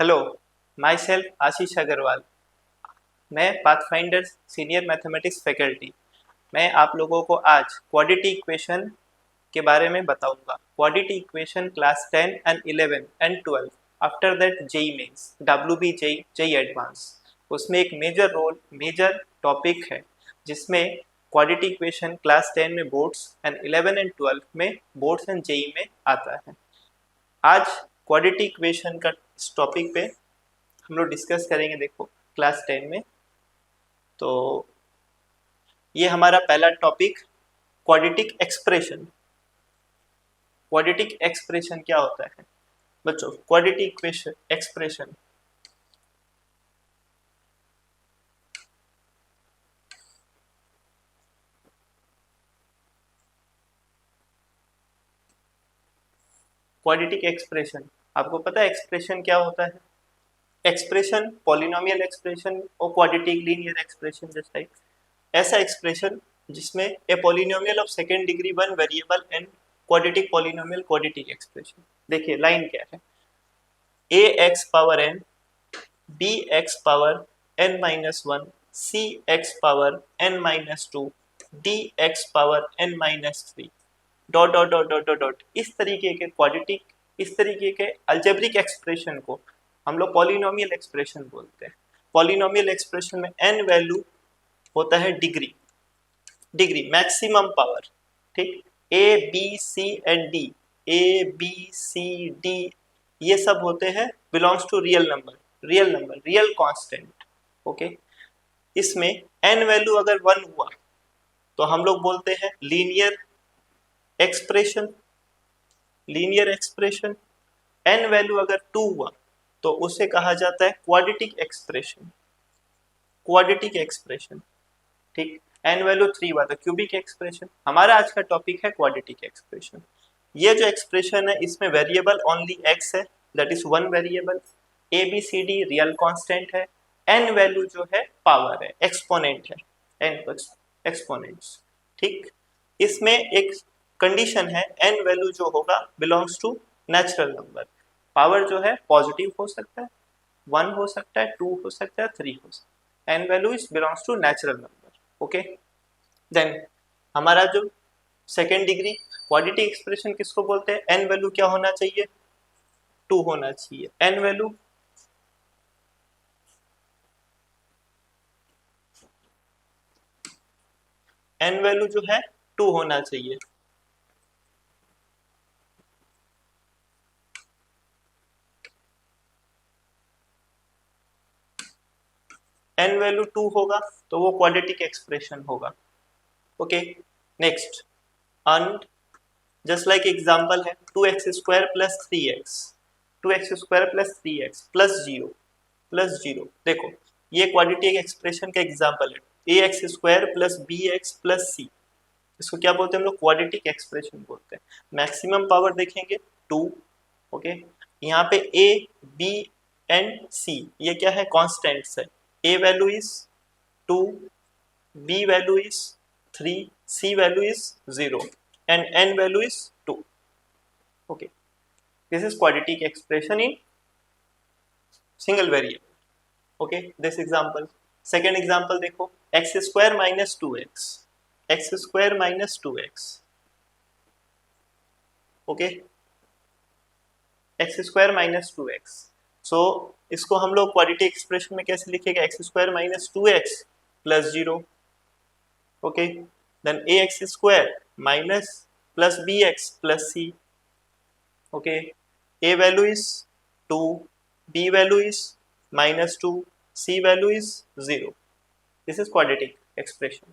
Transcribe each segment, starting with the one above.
Hello, my self आशीष अग्रवाल। मैं pathfinder senior mathematics faculty. मैं आप लोगों को आज क्वाड्रेटिक इक्वेशन के बारे में बताऊंगा। Quadratic equation class 10 and 11 and 12, after that JEE Mains, WB JEE, JEE Advanced, उसमें एक मेजर टॉपिक है जिसमें क्वाड्रेटिक इक्वेशन क्लास 10 में बोर्ड्स एंड 11 एंड 12 में बोर्ड्स एंड जेई में आता है। आज क्वाड्रेटिक इक्वेशन का इस टॉपिक पे हम लोग डिस्कस करेंगे। देखो क्लास 10 में तो ये हमारा पहला topic quadratic expression. Quadratic expression क्या होता है बच्चों? क्वाड्रेटिक एक्सप्रेशन क्वाड्रेटिक एक्सप्रेशन आपको पता है एक्सप्रेशन क्या होता है? एक्सप्रेशन पॉलिनोमियल एक्सप्रेशन और क्वाड्रेटिक लीनियर एक्सप्रेशन जैसा एक ऐसा एक्सप्रेशन जिसमें a polynomial of second degree one variable and quadratic polynomial quadratic expression. देखिए लाइन क्या है, a x power n, b x power n minus one, c x power n minus two, d x power n minus three, dot dot dot dot dot dot. इस तरीके के quadratic, इस तरीके के algebraic expression को हम लोग polynomial expression बोलते हैं। पॉलिनोमियल एक्सप्रेशन में एन वैल्यू होता है डिग्री मैक्सिमम पावर, ठीक। A b c and d, a b c d ये सब होते हैं belongs to real number, real constant, okay. इसमें एन वैल्यू अगर 1 हुआ तो हम लोग बोलते हैं लीनियर एक्सप्रेशन। एन वैल्यू अगर 2 हुआ तो उसे कहा जाता है क्वाड्रेटिक एक्सप्रेशन, ठीक। एन वैल्यू 3 हुआ तो क्यूबिक एक्सप्रेशन। हमारा आज का टॉपिक है क्वाड्रेटिक एक्सप्रेशन। ये जो एक्सप्रेशन है इसमें वेरिएबल ओनली एक्स है, that is one variable. A b c d real constant है, एन वैल्यू जो है पावर है, एक्सपोनेंट है, एन एक्सपोनेंट्स, ठीक। इसमें एक कंडीशन है, एन वैल्यू जो होगा belongs to natural number. Power जो है पॉजिटिव हो सकता है, 1 हो सकता है, 2 हो सकता है, 3 हो सकता है। N value is belongs to natural number, okay. Then हमारा जो सेकेंड डिग्री क्वाड्रेटिक एक्सप्रेशन किसको बोलते हैं? एन वैल्यू क्या होना चाहिए? 2 होना चाहिए। एन वैल्यू जो है 2 होना चाहिए। एन वैल्यू 2 होगा तो वो क्वाड्रेटिक एक्सप्रेशन होगा, okay. Next, and just like example है 2x² plus 3x, 2x² plus 3x plus zero. देखो ये क्वाड्रेटिक एक्सप्रेशन का एग्जांपल है। ax² plus bx plus c, इसको क्या बोलते हैं हम लोग? क्वाड्रेटिक एक्सप्रेशन बोलते हैं। मैक्सिमम पावर देखेंगे 2, ओके। यहाँ पे a b एंड c ये क्या है? कॉन्स्टेंट्स है। a value is 2, b value is 3, c value is 0 and n value is 2, okay. This is quadratic expression in single variable, okay. This example, second example देखो, x² minus 2x, x² minus 2x, okay, x² minus 2x। so इसको हम लोग quadratic expression में कैसे लिखेगा? x² minus 2x plus 0, okay. then ax² minus plus bx plus c, okay. a value is 2, b value is minus 2, c value is 0. This is quadratic expression,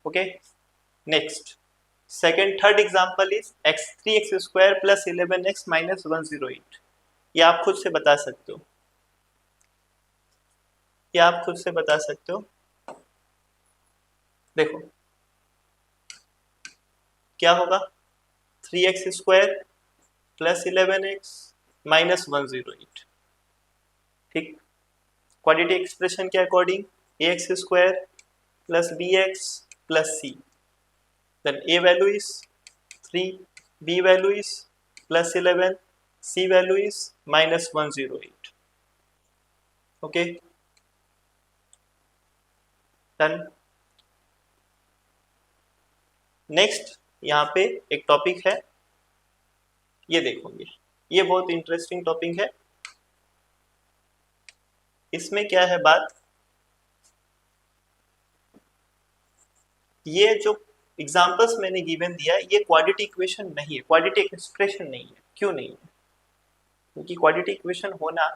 okay. Next, third example is 3x² plus 11x minus 108। ये आप खुद से बता सकते हो, देखो क्या होगा? 3x² प्लस 11x माइनस 108, ठीक। क्वाड्रेटिक एक्सप्रेशन के according ax² plus bx plus c, then a value is 3, b value is plus 11, C value is -108. Okay, done. Next यहाँ पे एक टॉपिक है, ये देखोगे, ये बहुत इंटरेस्टिंग टॉपिक है। इसमें क्या है बात, ये जो एग्जांपल्स मैंने गिवन दिया है ये क्वाड्रेटिक इक्वेशन नहीं है, क्वाड्रेटिक एक्सप्रेशन नहीं है। क्यों नहीं है? क्योंकि क्वाड्रेटिक इक्वेशन होना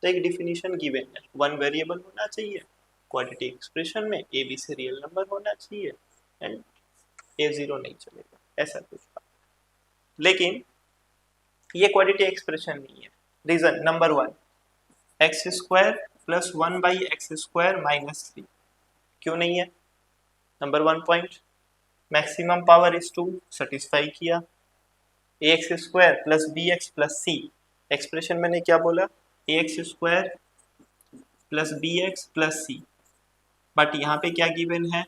तो एक डिफिनीशन गिवन है, वन वेरिएबल होना चाहिए क्वाड्रेटिक एक्सप्रेशन में, ए बी से रियल नंबर होना चाहिए एंड ए जीरो नहीं चलेगा, ऐसा कुछ बात। लेकिन ये क्वाड्रेटिक एक्सप्रेशन नहीं है। Reason number 1, x square plus 1/x² -3 क्यों नहीं है? Number 1 point, maximum power is two satisfy किया। ax² plus bx plus c, expression मैंने क्या बोला, ax² plus bx plus c, but यहाँ पे क्या गिवन है,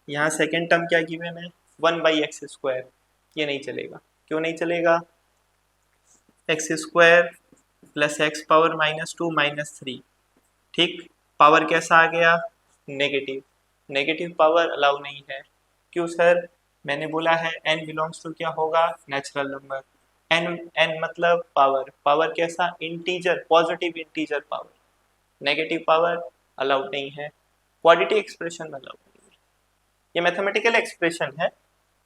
यहाँ सेकेंड टर्म क्या गिवन है, 1/x², ये नहीं चलेगा। क्यों नहीं चलेगा? x² प्लस x पावर -2 -3, ठीक, पावर कैसा आ गया, नेगेटिव, नेगेटिव पावर अलाउ नहीं है। क्यों सर? मैंने बोला है n बिलोंग्स टू क्या होगा, नेचुरल नंबर, n मतलब पावर, पावर कैसा, integer, positive integer power, negative power allowed नहीं है, क्वाड्रेटिक एक्सप्रेशन अलाउड नहीं है। ये मैथमेटिकल एक्सप्रेशन है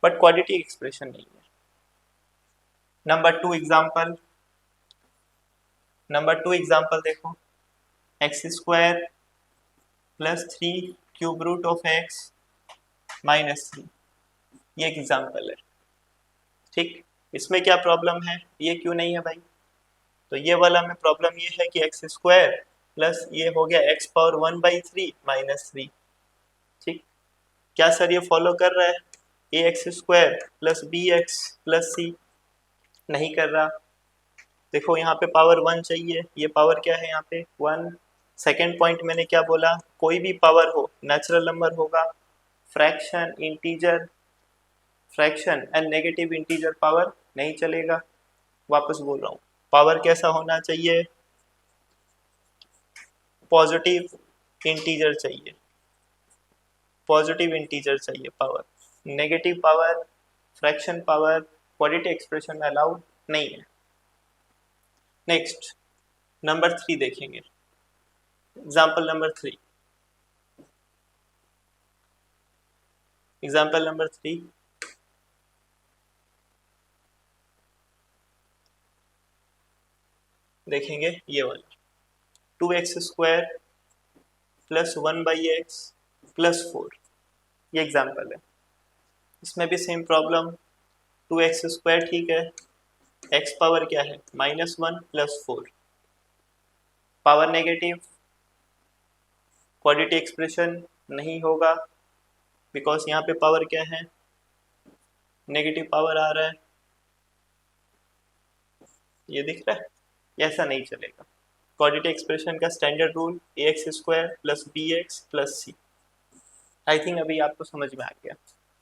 बट क्वाड्रेटिक एक्सप्रेशन नहीं है। नंबर 2 एग्जाम्पल देखो, x² plus 3 cube root of x -3, ये एग्जाम्पल है, ठीक। इसमें क्या प्रॉब्लम है, ये क्यों नहीं है भाई? तो ये वाला में प्रॉब्लम ये है कि x² प्लस ये हो गया x पावर 1/3 -3, ठीक। क्या सर ये फॉलो कर रहा है ax² plus bx plus c? नहीं कर रहा। देखो यहाँ पे पावर 1 चाहिए, ये पावर क्या है यहाँ पे 1। सेकेंड पॉइंट मैंने क्या बोला, कोई भी पावर हो नेचुरल नंबर होगा, fraction, integer, fraction and negative integer power नहीं चलेगा। वापस बोल रहा हूँ, पावर कैसा होना चाहिए, पॉजिटिव इंटीजर चाहिए, पॉजिटिव इंटीजर चाहिए power, negative power, fraction power quadratic expression में अलाउड नहीं है। नेक्स्ट नंबर 3 देखेंगे, एग्जाम्पल नंबर 3, एग्जाम्पल नंबर 3, देखेंगे ये वाला 2x² प्लस 1/x प्लस 4, ये एग्जाम्पल है। इसमें भी सेम प्रॉब्लम, 2x² ठीक है, x पावर क्या है -1 plus 4, power negative, quadratic expression नहीं होगा बिकॉज यहाँ पे पावर क्या है, नेगेटिव पावर आ रहा है, ये दिख रहा है, ऐसा नहीं चलेगा। क्वाड्रेटिक एक्सप्रेशन का standard rule ax² plus bx plus c। I think अभी आपको समझ में आ गया,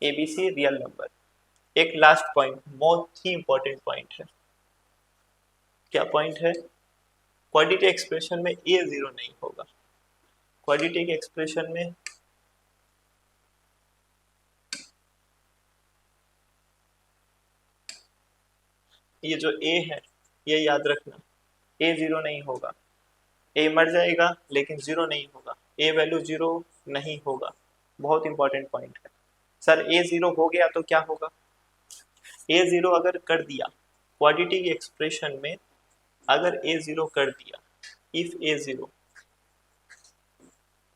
ABC रियल नंबर। एक लास्ट पॉइंट, बहुत ही इंपॉर्टेंट पॉइंट है, क्या पॉइंट है, क्वाड्रेटिक एक्सप्रेशन में a जीरो नहीं होगा, क्वाड्रेटिक एक्सप्रेशन में ये जो a है ये याद रखना, a जीरो नहीं होगा, a मर जाएगा लेकिन जीरो नहीं होगा, a वैल्यू जीरो नहीं होगा, बहुत इंपॉर्टेंट पॉइंट है। सर a जीरो हो गया तो क्या होगा, a जीरो अगर कर दिया क्वाड्रेटिक एक्सप्रेशन में, अगर a जीरो कर दिया, इफ a जीरो,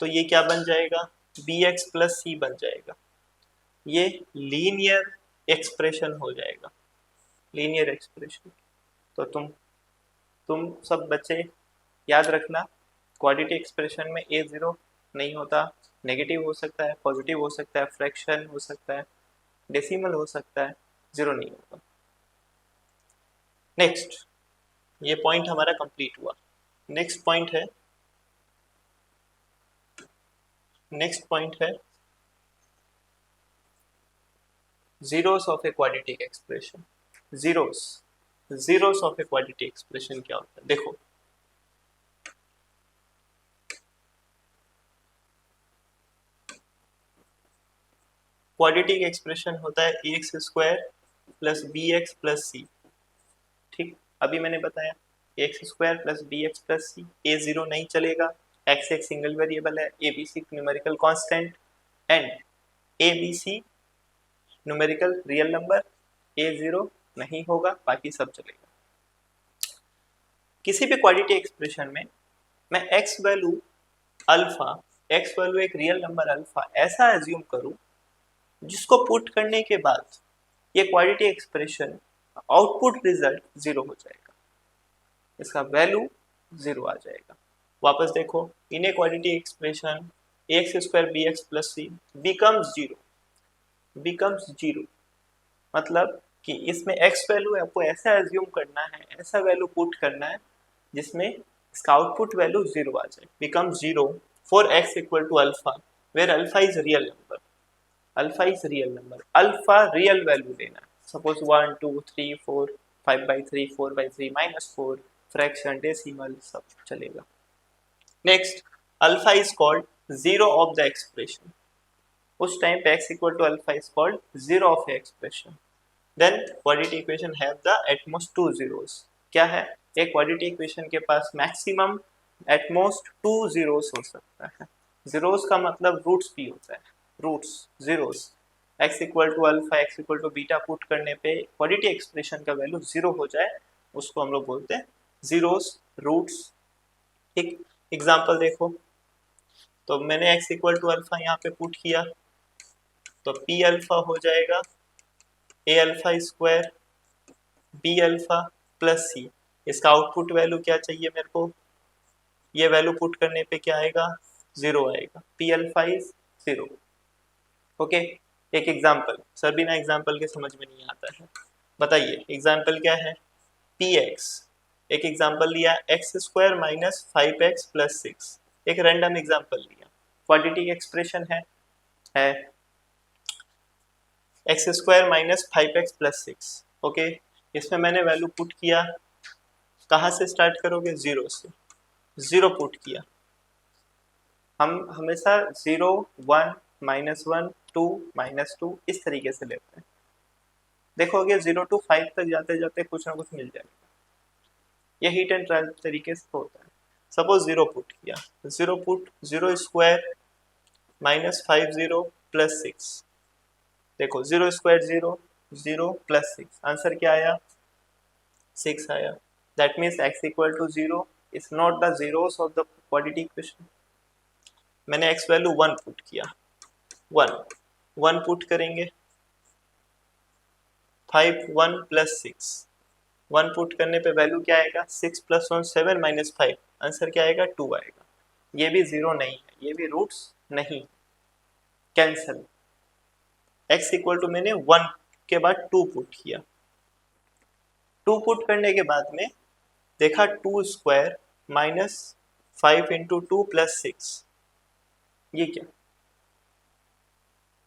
तो ये क्या बन जाएगा, bx प्लस c बन जाएगा, ये लीनियर एक्सप्रेशन हो जाएगा, लीनियर एक्सप्रेशन। तो तुम सब बच्चे याद रखना, क्वाड्रेटिक एक्सप्रेशन में a जीरो नहीं होता, नेगेटिव हो सकता है, पॉजिटिव हो सकता है, फ्रैक्शन हो सकता है, डेसिमल हो सकता है, जीरो नहीं होगा। नेक्स्ट, ये पॉइंट हमारा कंप्लीट हुआ। नेक्स्ट पॉइंट है, नेक्स्ट पॉइंट है zeros of a quadratic expression. Zeros zeros of a quadratic expression क्या होता है? देखो क्वाड्रेटिक एक्सप्रेशन होता है x square plus b x plus c. ठीक, अभी मैंने बताया x square plus b x plus c, a zero नहीं चलेगा, एक्स एक सिंगल वेरिएबल है, a b c numerical constant and a b c numerical real number, a zero नहीं होगा, बाकी सब चलेगा। किसी भी क्वाड्रेटिक एक्सप्रेशन में मैं x value alpha, x value एक रियल नंबर अल्फा ऐसा एज्यूम करूं जिसको पुट करने के बाद ये quadratic expression output result zero हो जाएगा, इसका वैल्यू जीरो आ जाएगा। वापस देखो, in a quadratic expression x square b x plus c becomes zero, मतलब कि इसमें एक्स वैल्यू आपको ऐसा एज्यूम करना है, ऐसा वैल्यू पुट करना है जिसमें इसका आउटपुट वैल्यू जीरो आ जाए, becomes zero for x equal to alpha where alpha is real number, alpha is real number, alpha real value लेना है, सपोज 1 2 3 4 5/3 4/3 -4 फ्रैक्शन डेसिमल सब चलेगा। Next, alpha is called zero of the expression, उस time पे x equal to alpha is called zero of expression. Then quadratic equation have the at most two zeros. क्या है? एक quadratic equation के पास maximum at most two zeros हो सकता है। जीरोस का मतलब रूट्स भी होता है, roots zeros. x equal to alpha x equal to beta put करने पे क्वाड्रेटिक एक्सप्रेशन का वैल्यू जीरो हो जाए, उसको हम लोग बोलते हैं जीरोस रूट्स। एक एग्जांपल देखो, तो मैंने x इक्वल टू अल्फा यहाँ पे पुट किया, तो पी अल्फा हो जाएगा a alpha square b alpha plus c. इसका आउटपुट वैल्यू क्या चाहिए मेरे को? ये वैल्यू पुट करने पे क्या आएगा? जीरो आएगा, P alpha is zero. Okay, एक एग्जांपल, सर बिना एग्जांपल के समझ में नहीं आता है, बताइए एग्जांपल क्या है? पी एक्स, एक एग्जांपल लिया x square minus 5x plus 6, एक रैंडम एग्जांपल लिया, क्वाड्रेटिक एक्सप्रेशन है x square minus 5x plus 6। Okay, इसमें मैंने वैल्यू पुट किया, कहाँ से स्टार्ट करोगे? जीरो से, जीरो पुट किया। हम हमेशा 0 1 -1 2 -2 इस तरीके से लेते हैं, देखोगे 0 to 5 तक जाते जाते कुछ ना कुछ मिल जाएगा, ये हिट एंड ट्रायल तरीके से होता है। सपोज जीरो पुट किया, zero put zero square minus 50 plus 6, देखो zero square zero, zero plus 6, answer क्या आया? 6 आया। That means x equal to zero is not the zeros of the quadratic equation. मैंने x वैल्यू 1 पुट किया, 1 put करेंगे, 5 1 plus 6, 1 put करने पे value क्या आएगा? 6 प्लस 1 7 माइनस 5, आंसर क्या आएगा? 2 आएगा। ये भी जीरो नहीं है, ये भी रूट्स नहीं, कैंसल। x इक्वल टू मैंने 1 के बाद 2 पुट किया, 2 पुट करने के बाद में देखा 2 स्क्वायर माइनस 5 इंटू 2 प्लस 6,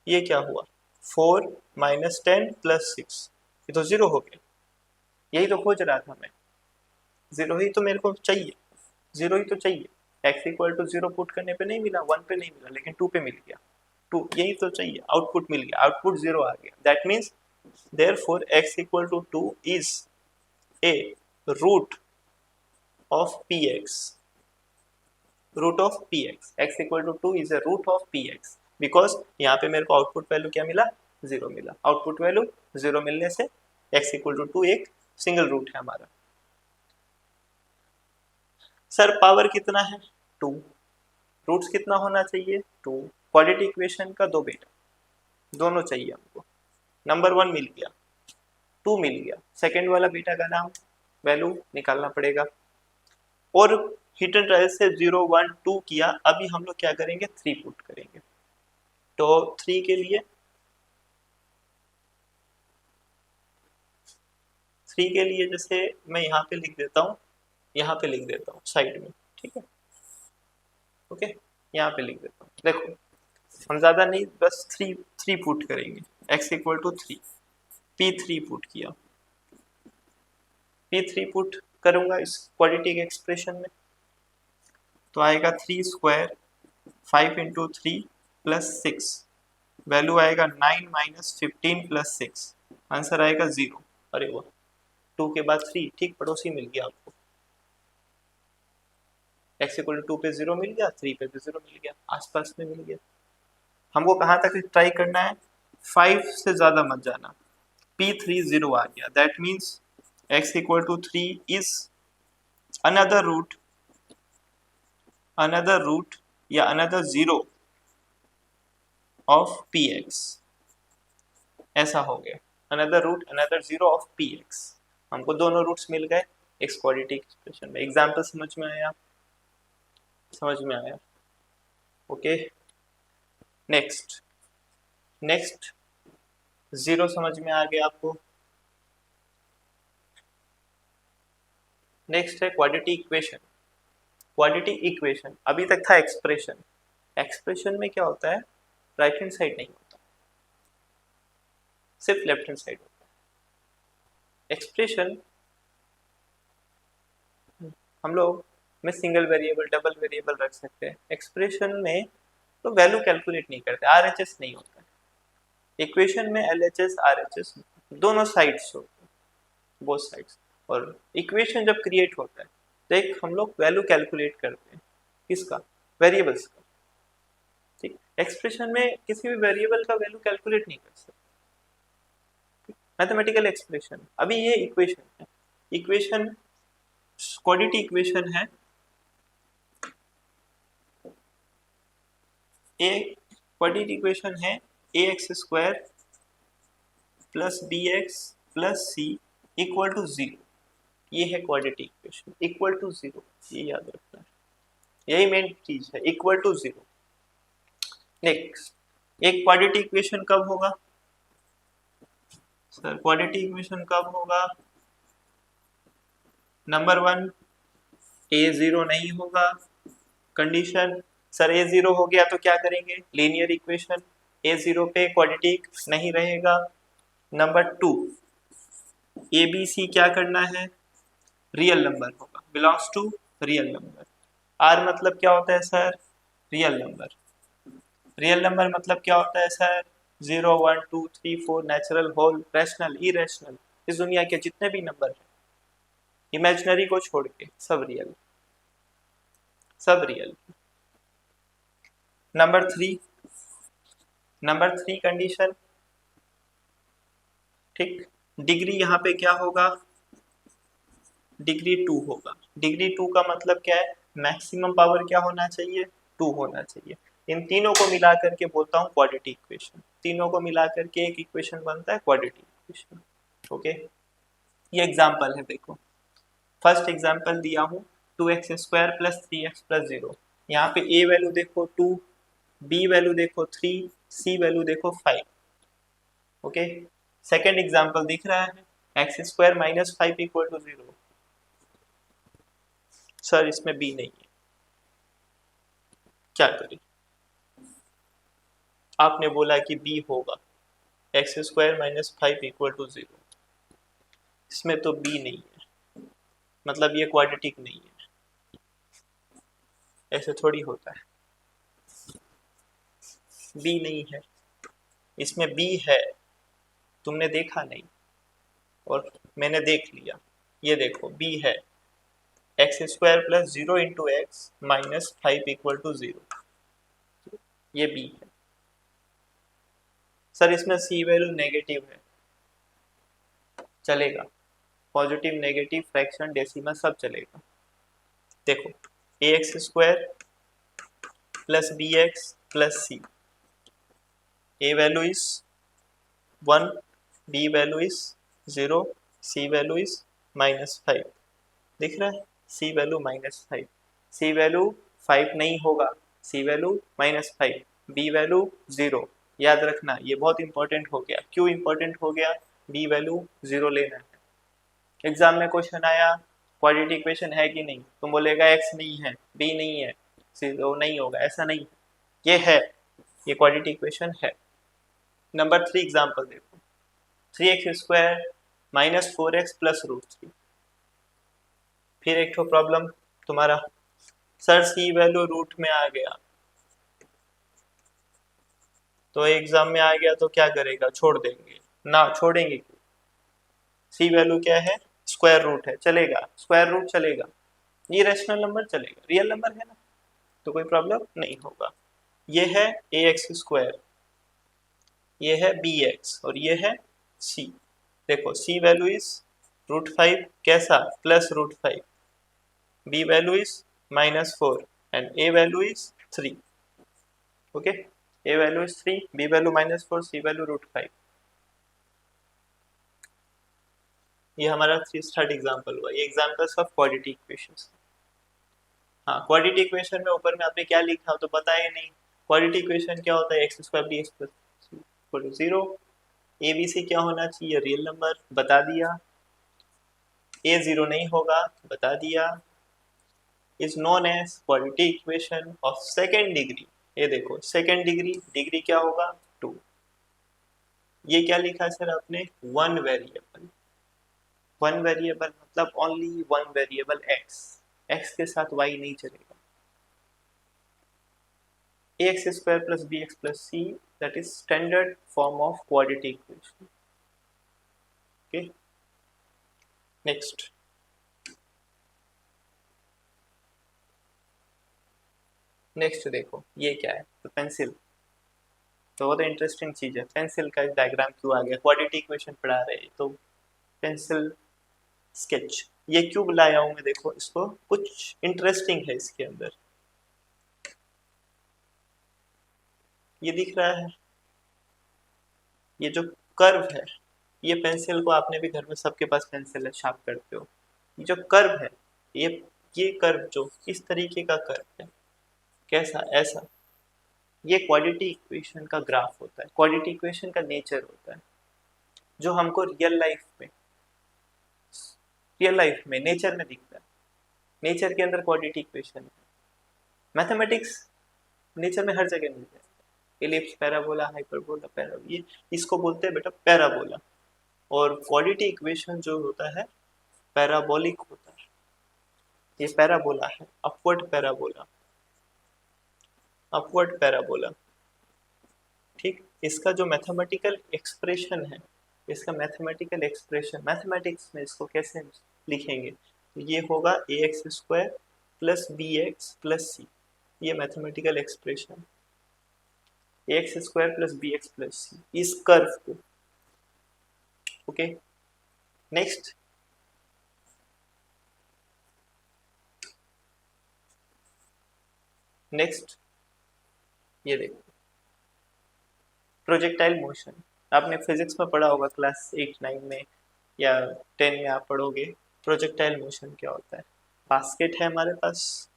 ये क्या हुआ? 4 माइनस 10 प्लस 6, ये तो जीरो हो गया। यही तो खोज रहा था मैं, जीरो ही तो मेरे को चाहिए, जीरो ही तो चाहिए। x equal to zero put करने पे नहीं मिला, 1 पे नहीं मिला, लेकिन 2 पे मिल गया, 2 यही तो चाहिए, आउटपुट मिल गया, आउटपुट जीरो आ गया। That means therefore x equal to 2 is a root of px, root of px, x equal to 2 is a root of px, because यहाँ पे मेरे को आउटपुट वैल्यू क्या मिला? जीरो मिला। आउटपुट वैल्यू जीरो मिलने से x इक्वल टू 2 एक सिंगल रूट है हमारा। सर पावर कितना है? 2, रूट्स कितना होना चाहिए? 2। क्वाड्रेटिक इक्वेशन का दो बेटा, दोनों चाहिए हमको। नंबर 1 मिल गया, 2 मिल गया, सेकेंड वाला बेटा का नाम वैल्यू निकालना पड़ेगा। और हिट एंड ट्रायल से 0 1 2 किया, अभी हम लोग क्या करेंगे? 3 पुट करेंगे। तो 3 के लिए, 3 के लिए जैसे मैं यहाँ पे लिख देता हूँ, यहाँ पे लिख देता हूँ साइड में, ठीक है? ओके, यहाँ पे लिख देता हूँ। देखो हम ज्यादा नहीं, बस 3 पुट करेंगे, x equal to 3, p3 put किया, P3 पुट करूंगा इस क्वाड्रेटिक एक्सप्रेशन में, तो आएगा 3 स्क्वायर 5 इंटू 3 प्लस 6, वैल्यू आएगा 9 माइनस 15 प्लस 6, आंसर आएगा 0। अरे वाह, 2 के बाद 3, ठीक पड़ोसी मिल गया आपको। x इक्वल टू 2 पे 0 मिल गया, 3 पे भी 0 मिल गया, आसपास में मिल गया। हमको कहाँ तक ट्राई करना है, 5 से ज़्यादा मत जाना। P3 0 आ गया, that means x equal to 3 is another root या अनदर जीरो ऑफ px, ऐसा हो गया, another root another zero of px। हमको दोनों रूट्स मिल गए इस क्वाड्रेटिक एक्सप्रेशन में। एग्जांपल समझ में आया? समझ में आया, ओके। नेक्स्ट जीरो समझ में आ गया आपको। नेक्स्ट है क्वाड्रेटिक इक्वेशन। क्वाड्रेटिक इक्वेशन अभी तक था एक्सप्रेशन। एक्सप्रेशन में क्या होता है, राइट हैंड साइड नहीं होता, सिर्फ लेफ्ट हैंड साइड होता है। एक्सप्रेशन हम लोग में सिंगल वेरिएबल डबल वेरिएबल रख सकते हैं। एक्सप्रेशन में तो वैल्यू कैलकुलेट नहीं करते, आरएचएस नहीं होता है। इक्वेशन में एलएचएस आरएचएस दोनों साइड्स होते हैं, बोथ साइड्स। और इक्वेशन जब क्रिएट होता है तो एक हम लोग वैल्यू कैलकुलेट करते हैं, किसका, वेरिएबल्स का, ठीक। एक्सप्रेशन में किसी भी वेरिएबल का वैल्यू कैलकुलेट नहीं कर सकते, मैथमेटिकल एक्सप्रेशन। अभी ये इक्वेशन है, इक्वेशन क्वाड्रेटिक इक्वेशन है। ए क्वाड्रेटिक इक्वेशन है ax square plus bx plus c equal to 0। ये है क्वाड्रेटिक इक्वेशन, इक्वल टू 0, ये याद रखना है, यही मेन चीज है, इक्वल टू 0। नेक्स्ट, एक क्वाड्रेटिक इक्वेशन कब होगा सर? क्वाड्रेटिक इक्वेशन कब होगा? नंबर 1, a0 नहीं होगा। कंडीशन, सर a0 हो गया तो क्या करेंगे, लीनियर इक्वेशन, a0 पे क्वाड्रेटिक नहीं रहेगा। नंबर 2, abc क्या करना है, रियल नंबर होगा, belongs to real number. r मतलब क्या होता है sir, real number. Real number मतलब क्या होता है sir, 0 1 2 3 4, natural, whole, rational, irrational, इस दुनिया के जितने भी नंबर हैं इमेजिनरी को छोड़ के सब रियल, सब रियल। नंबर 3 कंडीशन, ठीक। डिग्री यहाँ पे क्या होगा, डिग्री 2 होगा। डिग्री 2 का मतलब क्या है, मैक्सिमम पावर क्या होना चाहिए, 2 होना चाहिए। इन तीनों को मिला करके बोलता हूँ क्वाड्रेटिक इक्वेशन। तीनों को मिला करके एक इक्वेशन बनता है क्वाड्रेटिक इक्वेशन, ओके। ये एग्जांपल है, देखो फर्स्ट एग्जांपल दिया हूँ 2x square plus 3x plus 0। यहाँ पे a वैल्यू देखो 2, b वैल्यू देखो 3, c वैल्यू देखो 5, ओके। सेकेंड एग्जांपल दिख रहा है, x square minus 5 equal to 0। Sir इसमें b नहीं है, क्या करें? आपने बोला कि b होगा, x square minus 5 equal to 0, इसमें तो b नहीं है, मतलब ये क्वाड्रेटिक नहीं है। ऐसे थोड़ी होता है, b नहीं है, इसमें b है, तुमने देखा नहीं और मैंने देख लिया। ये देखो b है, x square plus 0 into x minus 5 equal to 0, ये b है। सर इसमें c वैल्यू नेगेटिव है, चलेगा, पॉजिटिव नेगेटिव फ्रैक्शन डेसिमल सब चलेगा। देखो ax square plus bx plus c, a value is 1, b value is 0, c value is minus 5, दिख रहा है, c value minus 5, c value 5 नहीं होगा, c value minus 5, b value 0। याद रखना, ये बहुत इंपॉर्टेंट हो गया। क्यों इंपॉर्टेंट हो गया, b वैल्यू 0 लेना है। एग्जाम में क्वेश्चन आया क्वाड्रेटिक इक्वेशन है कि नहीं, तुम बोलेगा x नहीं है, b नहीं है, c नहीं होगा, ऐसा नहीं, ये है, ये क्वाड्रेटिक इक्वेशन है। नंबर 3 एग्जाम्पल देखो, 3x square minus 4x plus root 3। फिर एक तो प्रॉब्लम तुम्हारा, सर सी वैल्यू रूट में आ गया, तो एग्जाम में आ गया तो क्या करेगा, छोड़ देंगे ना, छोड़ेंगे क्यों? सी वैल्यू क्या है, स्क्वायर रूट है, चलेगा, स्क्वायर रूट चलेगा, ये रैशनल नंबर चलेगा, रियल नंबर है ना, तो कोई प्रॉब्लम नहीं होगा। ये है ए एक्स स्क्वायर, ये है बी एक्स और ये है सी। देखो सी वैल्यू इज √5, कैसा, +√5, b value is -4 and a value is 3। Okay, a value is 3, b value -4, c value √5। ये हमारा 3 स्टार्ट एग्जाम्पल हुआ, ये एग्जाम्पल्स ऑफ क्वाड्रेटिक इक्वेशंस। हाँ, क्वाड्रेटिक इक्वेशन में ऊपर में आपने क्या लिखा हो तो पता ही नहीं। क्वाड्रेटिक इक्वेशन क्या होता है, x² dx + 0। ए बी सी क्या होना चाहिए, रियल नंबर, बता दिया। ए 0 नहीं होगा, बता दिया। Is known as quadratic equation of second degree. ये देखो सेकेंड डिग्री, डिग्री क्या होगा 2। ये क्या लिखा सर आपने, वन वेरिएबल। वन वेरिएबल मतलब only one variable x, x के साथ y नहीं चलेगा। ax² + bx + c, that is standard form of quadratic equation. Okay, next देखो ये क्या है, तो पेंसिल, तो बहुत इंटरेस्टिंग चीज है। पेंसिल का डायग्राम क्यों आ गया, क्वाड्रेटिक इक्वेशन पढ़ा रहे हैं तो पेंसिल स्केच। ये क्यों लाया हूं मैं, देखो इसको, कुछ इंटरेस्टिंग है इसके अंदर। ये दिख रहा है, ये जो कर्व है, ये पेंसिल को, आपने भी घर में सबके पास पेंसिल है, शार्प करते हो। ये जो कर्व है, ये कर्व जो इस तरीके का कर्व है, कैसा, ऐसा, ये क्वाड्रेटिक इक्वेशन का ग्राफ होता है, क्वाड्रेटिक इक्वेशन का नेचर होता है, जो हमको रियल लाइफ में नेचर में दिखता है। नेचर के अंदर क्वाड्रेटिक इक्वेशन है, मैथमेटिक्स नेचर में हर जगह मिल जाएगा। एलिप्स, पैराबोला, हाइपरबोला, पैराबोला, ये इसको बोलते हैं बेटा पैराबोला। और क्वाड्रेटिक इक्वेशन जो होता है पैराबोलिक होता है। ये पैराबोला है, अपवर्ड पैराबोला, अपवर्ड पैराबोला। ठीक, इसका जो मैथमेटिकल एक्सप्रेशन है, इसका मैथमेटिकल एक्सप्रेशन, मैथमेटिक्स में इसको कैसे लिखेंगे, तो ये होगा ax² + bx + c। ये mathematical expression, ax² + bx + c, इस कर्व को। ओके, नेक्स्ट ये देखो प्रोजेक्टाइल मोशन। आपने फिजिक्स में पढ़ा होगा क्लास 8 9 में या 10 में, आप पढ़ोगे प्रोजेक्टाइल मोशन क्या होता है। बास्केट है हमारे पास,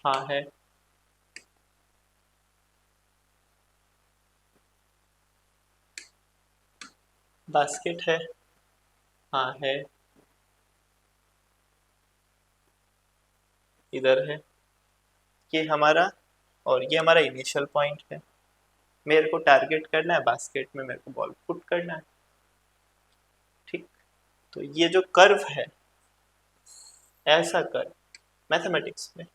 हाँ है, बास्केट है, हाँ है, इधर है, ये हमारा, और ये हमारा इनिशियल पॉइंट है। मेरे को टारगेट करना है बास्केट में, मेरे को बॉल पुट करना है। ठीक, तो ये जो कर्व है, ऐसा कर्व मैथमेटिक्स में,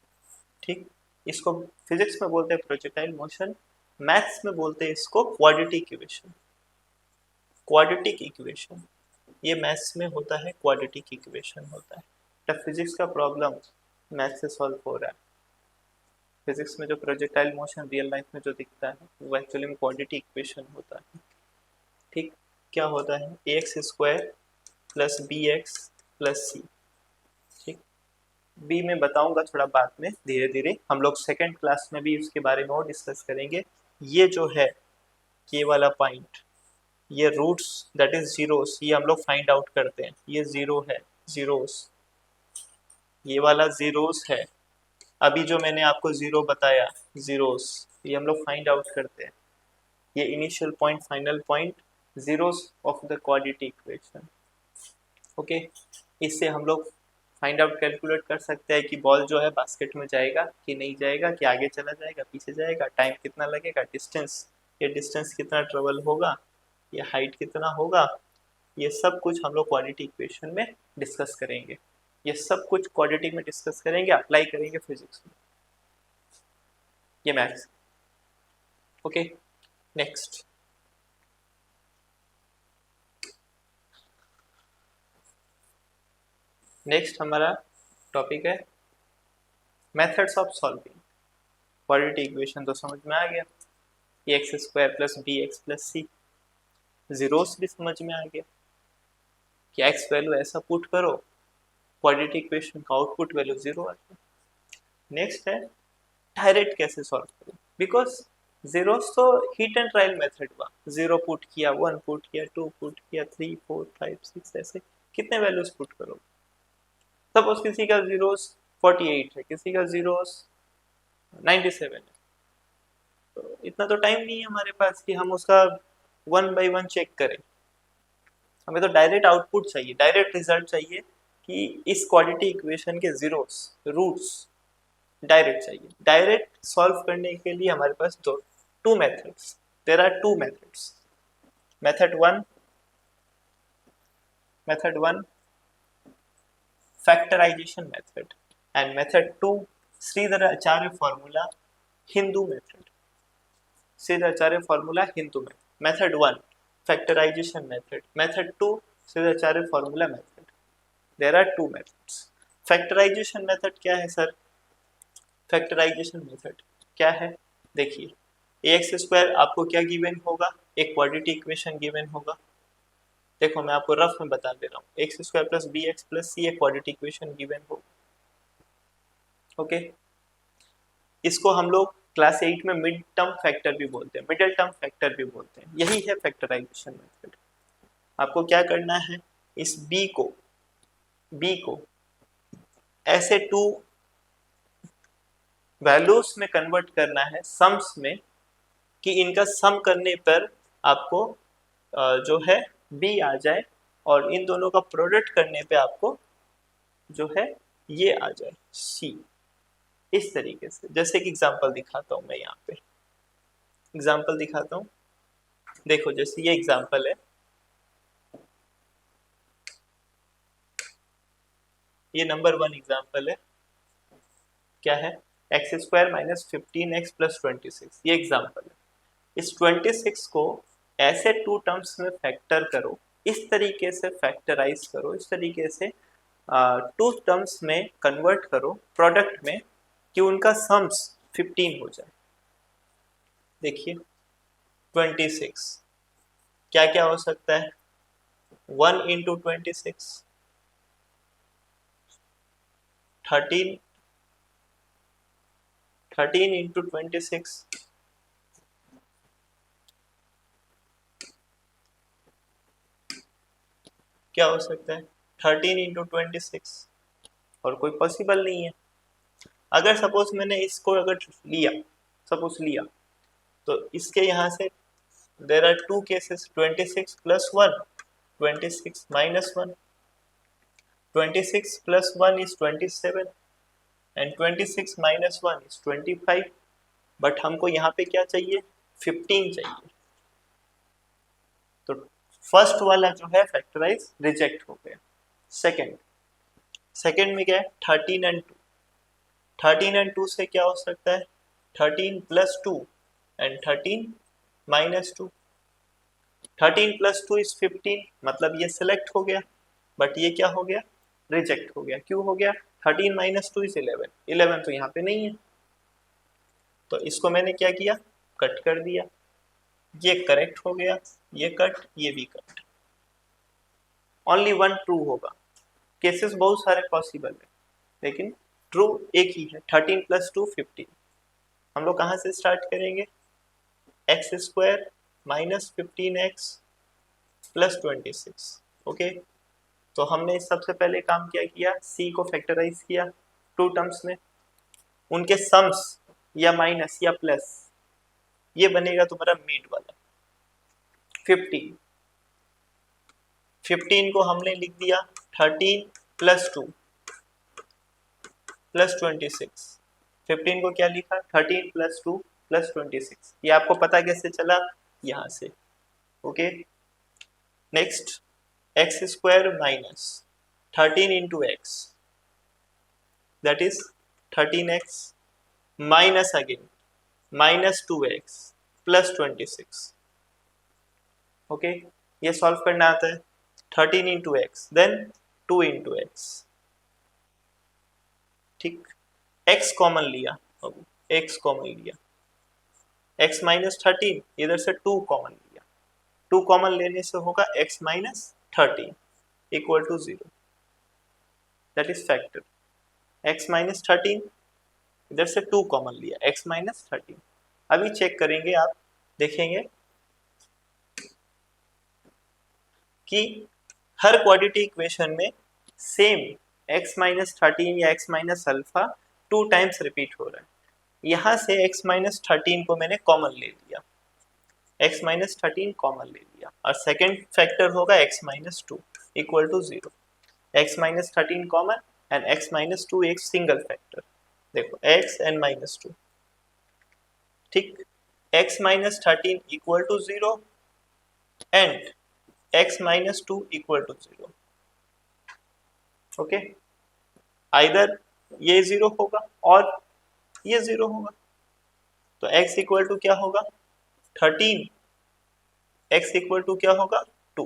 ठीक, इसको फिजिक्स में बोलते हैं प्रोजेक्टाइल मोशन, मैथ्स में बोलते हैं इसको क्वाड्रेटिक इक्वेशन। क्वाड्रेटिक इक्वेशन ये मैथ्स में होता है, क्वाड्रेटिक इक्वेशन होता है। तो फिजिक्स का प्रॉब्लम मैथ्स से सॉल्व हो रहा है। फिजिक्स में जो प्रोजेक्टाइल मोशन रियल लाइफ में जो दिखता है वो एक्चुअली में क्वाड्रेटिक इक्वेशन होता है। ठीक, क्या होता है, ax² + bx + c। ठीक, बी में बताऊंगा थोड़ा बाद में, धीरे धीरे हम लोग सेकेंड क्लास में भी उसके बारे में और डिस्कस करेंगे। ये जो है, ये वाला पॉइंट, ये रूट्स दैट इज जीरोस, ये हम लोग फाइंड आउट करते हैं। ये 0 है, जीरोस, ये वाला जीरोस है। अभी जो मैंने आपको 0 बताया, जीरोस, ये हम लोग फाइंड आउट करते हैं। ये initial point, final point, zeros of the quadratic equation. Okay, इससे हम लोग फाइंड आउट, कैलकुलेट कर सकते हैं कि बॉल जो है बास्केट में जाएगा कि नहीं जाएगा, कि आगे चला जाएगा, पीछे जाएगा, टाइम कितना लगेगा, डिस्टेंस, ये डिस्टेंस कितना ट्रेवल होगा, ये हाइट कितना होगा, ये सब कुछ हम लोग क्वाड्रेटिक इक्वेशन में डिस्कस करेंगे। ये सब कुछ क्वाड्रेटिक में डिस्कस करेंगे, अप्लाई करेंगे फिजिक्स में, ये मैथ्स। ओके, नेक्स्ट हमारा टॉपिक है methods of solving quadratic equation. तो समझ में आ गया, x square plus b x plus c. Zeros भी समझ में आ गया कि एक्स वैल्यू ऐसा पुट करो, क्वाड्रेटिक इक्वेशन का आउटपुट वैल्यू 0 आ जाए। नेक्स्ट है डायरेक्ट कैसे सॉल्व करें, बिकॉज जीरोस तो हिट एंड ट्रायल मेथड हुआ, 0 पुट किया, 1 पुट किया, 2 पुट किया, 3 4 5 6, ऐसे कितने वैल्यूज पुट करो। सपोज किसी का जीरोस 48 है, किसी का जीरोस 97 है, तो इतना तो टाइम नहीं है हमारे पास कि हम उसका 1 by 1 चेक करें। हमें तो डायरेक्ट आउटपुट चाहिए, डायरेक्ट रिजल्ट चाहिए कि इस क्वाड्रेटिक इक्वेशन के जीरोस रूट्स डायरेक्ट चाहिए। डायरेक्ट सॉल्व करने के लिए हमारे पास two methods, there are two methods. Method one factorisation method and method 2 Sridhar Acharya formula Hindu method. Sridhar Acharya formula Hindu method. Method 1 factorisation method, method 2 Sridhar Acharya formula method. There are two methods. Factorisation method क्या है sir? Factorisation method क्या है, देखिए x square आपको क्या given होगा, एक quadratic equation given होगा। देखो मैं आपको रफ में बता दे रहा हूँ, x square plus b x plus c एक क्वाड्रेटिक इक्वेशन गिवन होगा। ओके, इसको हम लोग क्लास 8 में मिड टर्म फैक्टर भी बोलते हैं, मिडिल टर्म फैक्टर भी बोलते हैं। यही है फैक्टराइजेशन मेथड। आपको क्या करना है, इस बी को ऐसे टू वैल्यूज में कन्वर्ट करना है सम्स में, कि इनका सम करने पर आपको जो है बी आ जाए, और इन दोनों का प्रोडक्ट करने पे आपको जो है ये आ जाए सी। इस तरीके से, जैसे कि एग्जांपल दिखाता हूं मैं, यहाँ पे एग्जांपल दिखाता हूं। देखो जैसे ये एग्जांपल है, ये नंबर 1 एग्जांपल है, क्या है, x square minus 15x plus 26, ये एग्जांपल है। इस 26 को ऐसे टू टर्म्स में फैक्टर करो, इस तरीके से फैक्टराइज करो, इस तरीके से टू टर्म्स में कन्वर्ट करो प्रोडक्ट में, कि उनका सम्स 15 हो जाए। देखिए 26 क्या क्या हो सकता है, 1 इंटू 26 13 इंटू 26 क्या हो सकता है, 13 इंटू 26, और कोई पॉसिबल नहीं है। अगर सपोज मैंने इसको अगर लिया तो इसके यहाँ से there are two cases, 26 plus 1, 26 minus 1, 26 plus 1 is 27 and 26 minus 1 is 25। But हमको यहाँ पे क्या चाहिए, 15 चाहिए। तो फर्स्ट वाला जो है फैक्टराइज रिजेक्ट हो गया। सेकेंड में क्या है, 13 एंड 2, 13 एंड 2 से क्या हो सकता है, 13 plus 2 and 13 minus 2, 13 plus 2 is 15, मतलब ये सिलेक्ट हो गया, बट ये क्या हो गया, रिजेक्ट हो गया। क्यों हो गया, 13 माइनस 2 इज 11, 11 तो यहाँ पे नहीं है, तो इसको मैंने क्या किया, कट कर दिया। ये करेक्ट हो गया, ये कट, ये भी कट। ओनली वन ट्रू होगा। केसेस बहुत सारे पॉसिबल है, लेकिन ट्रू एक ही है, 13 प्लस 2 15। हम लोग कहाँ से स्टार्ट करेंगे, x square minus 15x plus 26। Okay, तो हमने सबसे पहले काम क्या किया, c को फैक्टराइज किया टू टर्म्स में, उनके सम्स या माइनस या प्लस, ये बनेगा तुम्हारा मिड वाला 15 को हमने लिख दिया 13 प्लस 2 प्लस 26। 15 को क्या लिखा, 13 प्लस 2 प्लस 26। ये आपको पता कैसे चला, यहाँ से। Okay, next x square minus 13 into x that is 13x minus again minus 2x plus 26। Okay, ये सॉल्व करना आता है। 13 into x then 2 into x, ठीक। x कॉमन लिया, x कॉमन लिया, x माइनस 13, इधर से 2 कॉमन लिया, 2 कॉमन लेने से होगा x minus 13 equal to 0, that is factor. x minus 13, इधर से 2 कॉमन लिया, x माइनस 13। अभी चेक करेंगे, आप देखेंगे कि हर क्वाड्रेटिक इक्वेशन में सेम x माइनस 13 या x minus alpha 2 times repeat हो रहा है। यहाँ से x माइनस 13 को मैंने कॉमन ले लिया, x माइनस 13 कॉमन ले लिया, और सेकेंड फैक्टर होगा x minus 2 equal to 0। x minus 13 common and x minus 2 एक सिंगल फैक्टर, देखो x एंड माइनस 2, ठीक। x minus 13 equal to 0 and x minus 2 equal to 0। Okay, either ये 0 होगा और ये 0 होगा, तो x इक्वल टू क्या होगा 13, x इक्वल टू क्या होगा 2।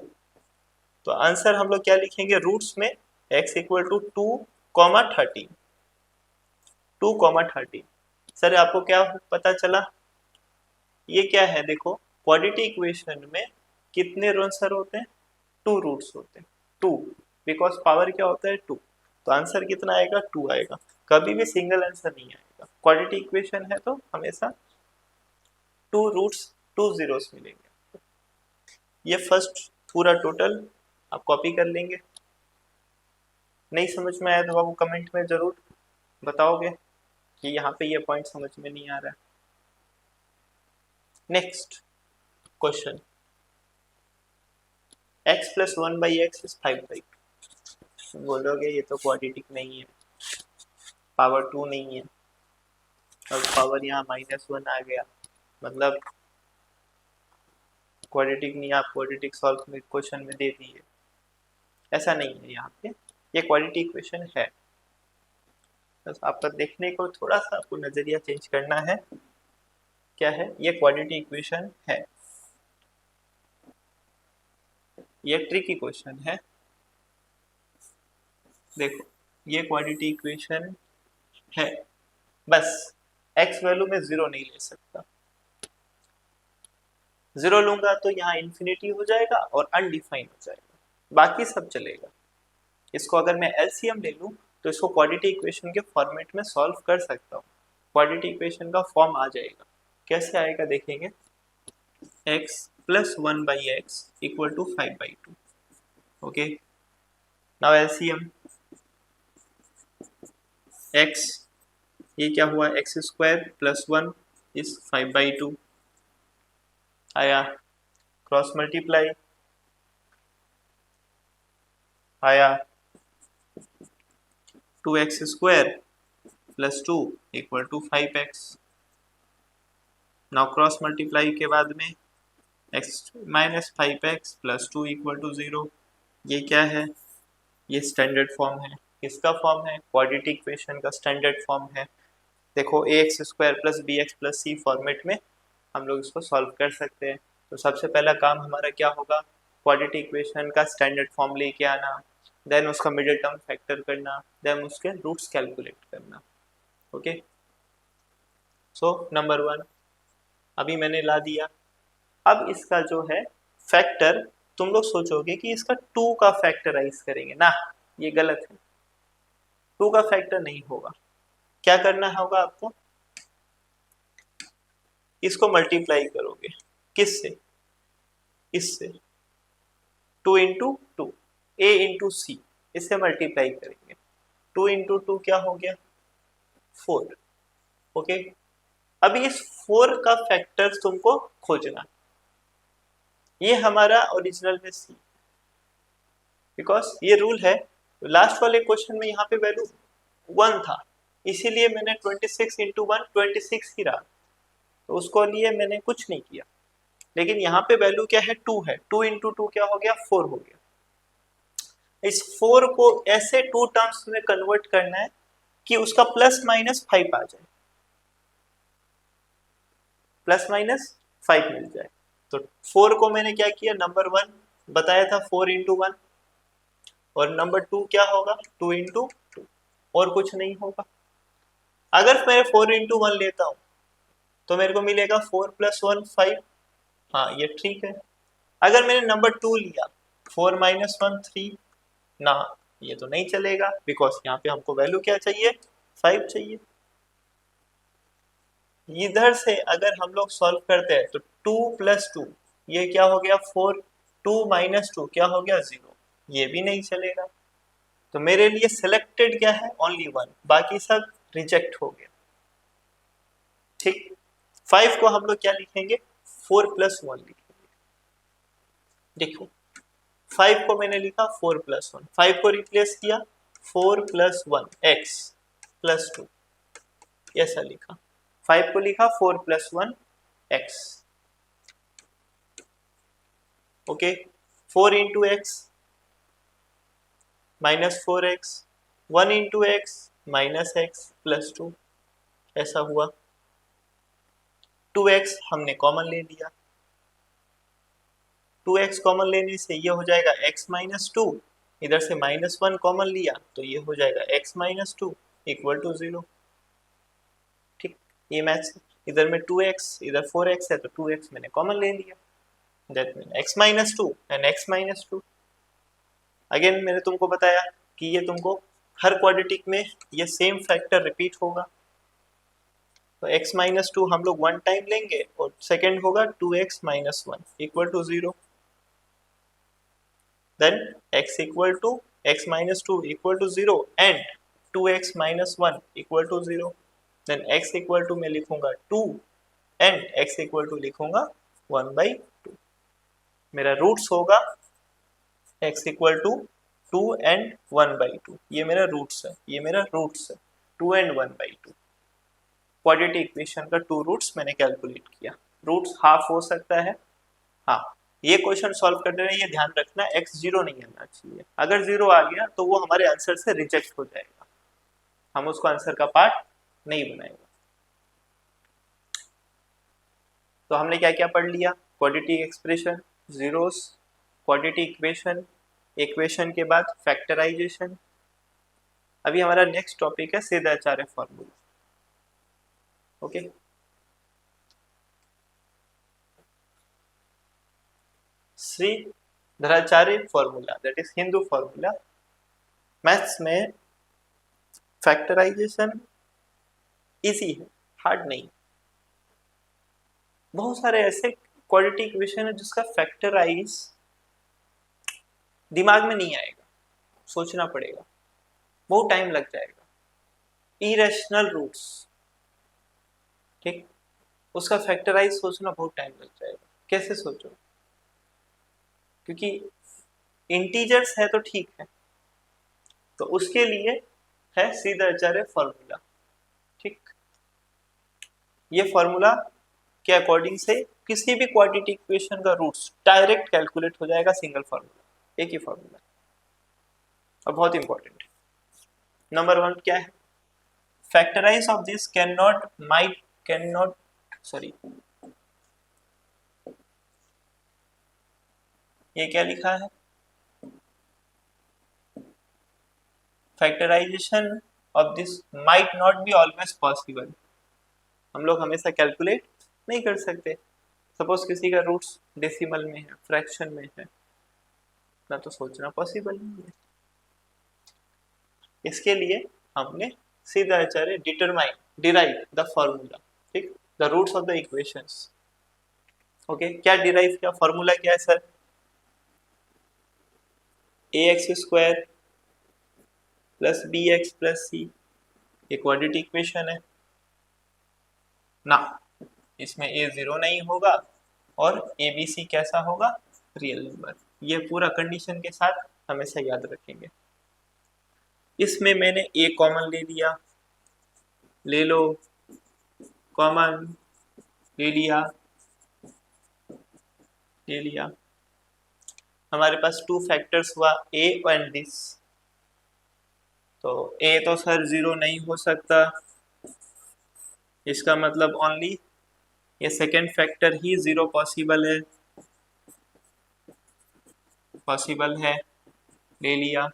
तो आंसर हम लोग क्या लिखेंगे, रूट्स में x equal to 2 comma 13, 2 comma 13। Sir आपको क्या पता चला, ये क्या है, देखो क्वाड्रेटिक इक्वेशन में कितने आंसर होते हैं, 2 रूट्स होते हैं, 2, बिकॉज पावर क्या होता है 2, तो आंसर कितना आएगा 2 आएगा, कभी भी सिंगल आंसर नहीं आएगा। क्वाड्रेटिक इक्वेशन है तो हमेशा 2 रूट्स 2 जीरोस मिलेंगे। ये फर्स्ट पूरा टोटल आप कॉपी कर लेंगे। नहीं समझ में आया तो बाबू कमेंट में जरूर बताओगे कि यहाँ पे ये पॉइंट समझ में नहीं आ रहा है। Next question, x plus 1 by x is 5/2। बोलोगे ये तो क्वाड्रेटिक नहीं है, पावर 2 नहीं है, और पावर यहाँ -1 आ गया, मतलब क्वाड्रेटिक नहीं, आप क्वाड्रेटिक सॉल्व में क्वेश्चन में दे दिए, ऐसा नहीं है यहाँ पे, ये क्वाड्रेटिक इक्वेशन है। बस आपका देखने को थोड़ा सा आपको नजरिया चेंज करना है, क्या है, ये क्वाड्रेटिक इक्वेशन है, ये ट्रिकी क्वेश्चन है। देखो ये क्वाड्रेटिक इक्वेशन है, बस x वैल्यू में 0 नहीं ले सकता, 0 लूंगा तो यहाँ इन्फिनिटी हो जाएगा और अनडिफाइन हो जाएगा, बाकी सब चलेगा। इसको अगर मैं एलसीएम ले लूँ तो इसको क्वाड्रेटिक इक्वेशन के फॉर्मेट में सॉल्व कर सकता हूँ, क्वाड्रेटिक इक्वेशन का फॉर्म आ जाएगा। कैसे आएगा देखेंगे, x plus 1 by x equal to 5/2। Okay, now LCM, x ये क्या हुआ, एक्स स्क्वायर प्लस 1 इज 5/2 आया, क्रॉस मल्टीप्लाई आया, 2x square plus 2 equal to 5x। Now cross multiply के बाद में x minus 5x plus 2 equal to 0। ये क्या है, ये स्टैंडर्ड फॉर्म है, किसका फॉर्म है, क्वाड्रेटिक इक्वेशन का स्टैंडर्ड फॉर्म है। देखो ax square plus bx plus c format में हम लोग इसको सॉल्व कर सकते हैं। तो सबसे पहला काम हमारा क्या होगा, क्वाड्रेटिक इक्वेशन का स्टैंडर्ड फॉर्म लेके आना, देन उसका मिडिल टर्म फैक्टर करना, देन उसके रूट्स कैलकुलेट करना। ओके, सो नंबर 1 अभी मैंने ला दिया। अब इसका जो है फैक्टर, तुम लोग सोचोगे कि इसका 2 का फैक्टराइज करेंगे ना, ये गलत है, 2 का फैक्टर नहीं होगा। क्या करना होगा आपको, इसको मल्टीप्लाई करोगे, किससे, इससे 2 इंटू 2, a इंटू सी, इससे मल्टीप्लाई करेंगे, 2 इंटू 2 क्या हो गया 4। ओके, अभी इस 4 का फैक्टर तुमको खोजना, ये हमारा ओरिजिनल में सी, बिकॉज ये रूल है, लास्ट वाले क्वेश्चन में यहाँ पे वैल्यू 1 था, इसीलिए मैंने 26 इंटू 1 26 ही रहा, तो उसको लिए मैंने कुछ नहीं किया। लेकिन यहाँ पे वैल्यू क्या है 2 है, 2 इंटू 2 क्या हो गया 4 हो गया। इस 4 को ऐसे 2 टर्म्स में कन्वर्ट करना है कि उसका प्लस माइनस 5 आ जाए, प्लस माइनस 5 मिल जाए। तो 4 को मैंने क्या किया, नंबर 1 बताया था 4 इंटू 1, और नंबर 2 क्या होगा 2 इंटू 2, और कुछ नहीं होगा। अगर मैं 4 इंटू 1 लेता हूं तो मेरे को मिलेगा 4 प्लस 1 5, हाँ ये ठीक है। अगर मैंने नंबर 2 लिया 4 माइनस 1 3, ना ये तो नहीं चलेगा, बिकॉज यहाँ पे हमको वैल्यू क्या चाहिए 5 चाहिए। इधर से अगर हम लोग सॉल्व करते हैं तो 2 प्लस 2 ये क्या हो गया 4, 2 माइनस 2 क्या हो गया 0, ये भी नहीं चलेगा। तो मेरे लिए सिलेक्टेड क्या है ओनली 1, बाकी सब रिजेक्ट हो गया। ठीक, 5 को हम लोग क्या लिखेंगे 4 प्लस 1 लिखेंगे। देखो 5 को मैंने लिखा 4 प्लस 1, 5 को रिप्लेस किया 4 प्लस 1 x प्लस 2, ऐसा लिखा। 5 को लिखा 4 plus 1 x, okay. 4 into x minus 4x, 1 into x minus x plus 2, ऐसा हुआ। 2x हमने कॉमन ले लिया, 2x कॉमन लेने से ये हो जाएगा x माइनस 2, इधर से माइनस 1 कॉमन लिया तो ये हो जाएगा x माइनस 2 इक्वल टू 0। ठीक, ये मैच, इधर में 2x इधर 4x है तो 2x मैंने कॉमन ले लिया, that mean x minus 2 and x minus 2। Again मैंने तुमको बताया कि ये तुमको हर क्वाड्रेटिक में ये सेम फैक्टर रिपीट होगा। तो x माइनस 2 हम लोग 1 टाइम लेंगे और सेकेंड होगा 2x minus 1 equal to 0। then x equal to x minus 2 equal to 0 and 2x minus 1 equal to 0, then x equal to मैं लिखूंगा 2 and x equal to लिखूंगा 1 by 2। मेरा रूट्स होगा x equal to 2 and 1 by 2, ये मेरा roots है, ये मेरा रूट्स है 2 and 1 by 2। क्वाड्रेटिक इक्वेशन का 2 रूट्स मैंने कैलकुलेट किया। रूट्स हाफ हो सकता है, हाँ ये क्वेश्चन सॉल्व करने में ये ध्यान रखना x 0 नहीं आना चाहिए। अगर 0 आ गया तो वो हमारे आंसर से रिजेक्ट हो जाएगा, हम उसको आंसर का पार्ट नहीं बनाएगा। तो हमने क्या क्या पढ़ लिया, quadratic expression, zeros, quadratic equation, equation के बाद फैक्टराइजेशन। अभी हमारा नेक्स्ट टॉपिक है Sridharacharya formula, okay. Sridharacharya formula that is Hindu formula. Maths में फैक्टराइजेशन इजी है, हार्ड नहीं। बहुत सारे ऐसे क्वाड्रेटिक इक्वेशन है जिसका फैक्टराइज दिमाग में नहीं आएगा, सोचना पड़ेगा, बहुत टाइम लग जाएगा। इरेशनल रूट्स, ठीक, उसका फैक्टराइज सोचना बहुत टाइम लग जाएगा। कैसे सोचो, क्योंकि इंटीजर्स है तो ठीक है, तो उसके लिए है श्रीधराचार्य फॉर्मूला। ठीक, ये फॉर्मूला के अकॉर्डिंग से किसी भी क्वाड्रेटिक इक्वेशन का रूट्स डायरेक्ट कैलकुलेट हो जाएगा, सिंगल फॉर्मूला, एक ही फॉर्मूला। और बहुत इंपॉर्टेंट है। नंबर 1 क्या है, factorise of this can not sorry, ये क्या लिखा है, factorisation of this might not be always possible. हम लोग हमेशा कैलकुलेट नहीं कर सकते। सपोज किसी का रूट्स डेसिमल में है, फ्रैक्शन में है, ना तो सोचना पॉसिबल नहीं है। इसके लिए हमने श्रीधराचार्य डिराइव द फॉर्मूला, ठीक, the roots of the equations. Okay, क्या डिराइव किया, फॉर्मूला क्या है sir, ax square plus bx plus c, ये क्वाड्रेटिक इक्वेशन है ना, इसमें a 0 नहीं होगा और abc कैसा होगा, रियल नंबर। ये पूरा कंडीशन के साथ हमेशा याद रखेंगे। इसमें मैंने a कॉमन ले लिया, ले लो, कॉमन ले लिया, ले लिया। हमारे पास 2 फैक्टर्स हुआ a एंड दिस, तो ए तो सर 0 नहीं हो सकता, इसका मतलब ओनली ये सेकेंड फैक्टर ही 0 पॉसिबल है, ले लिया।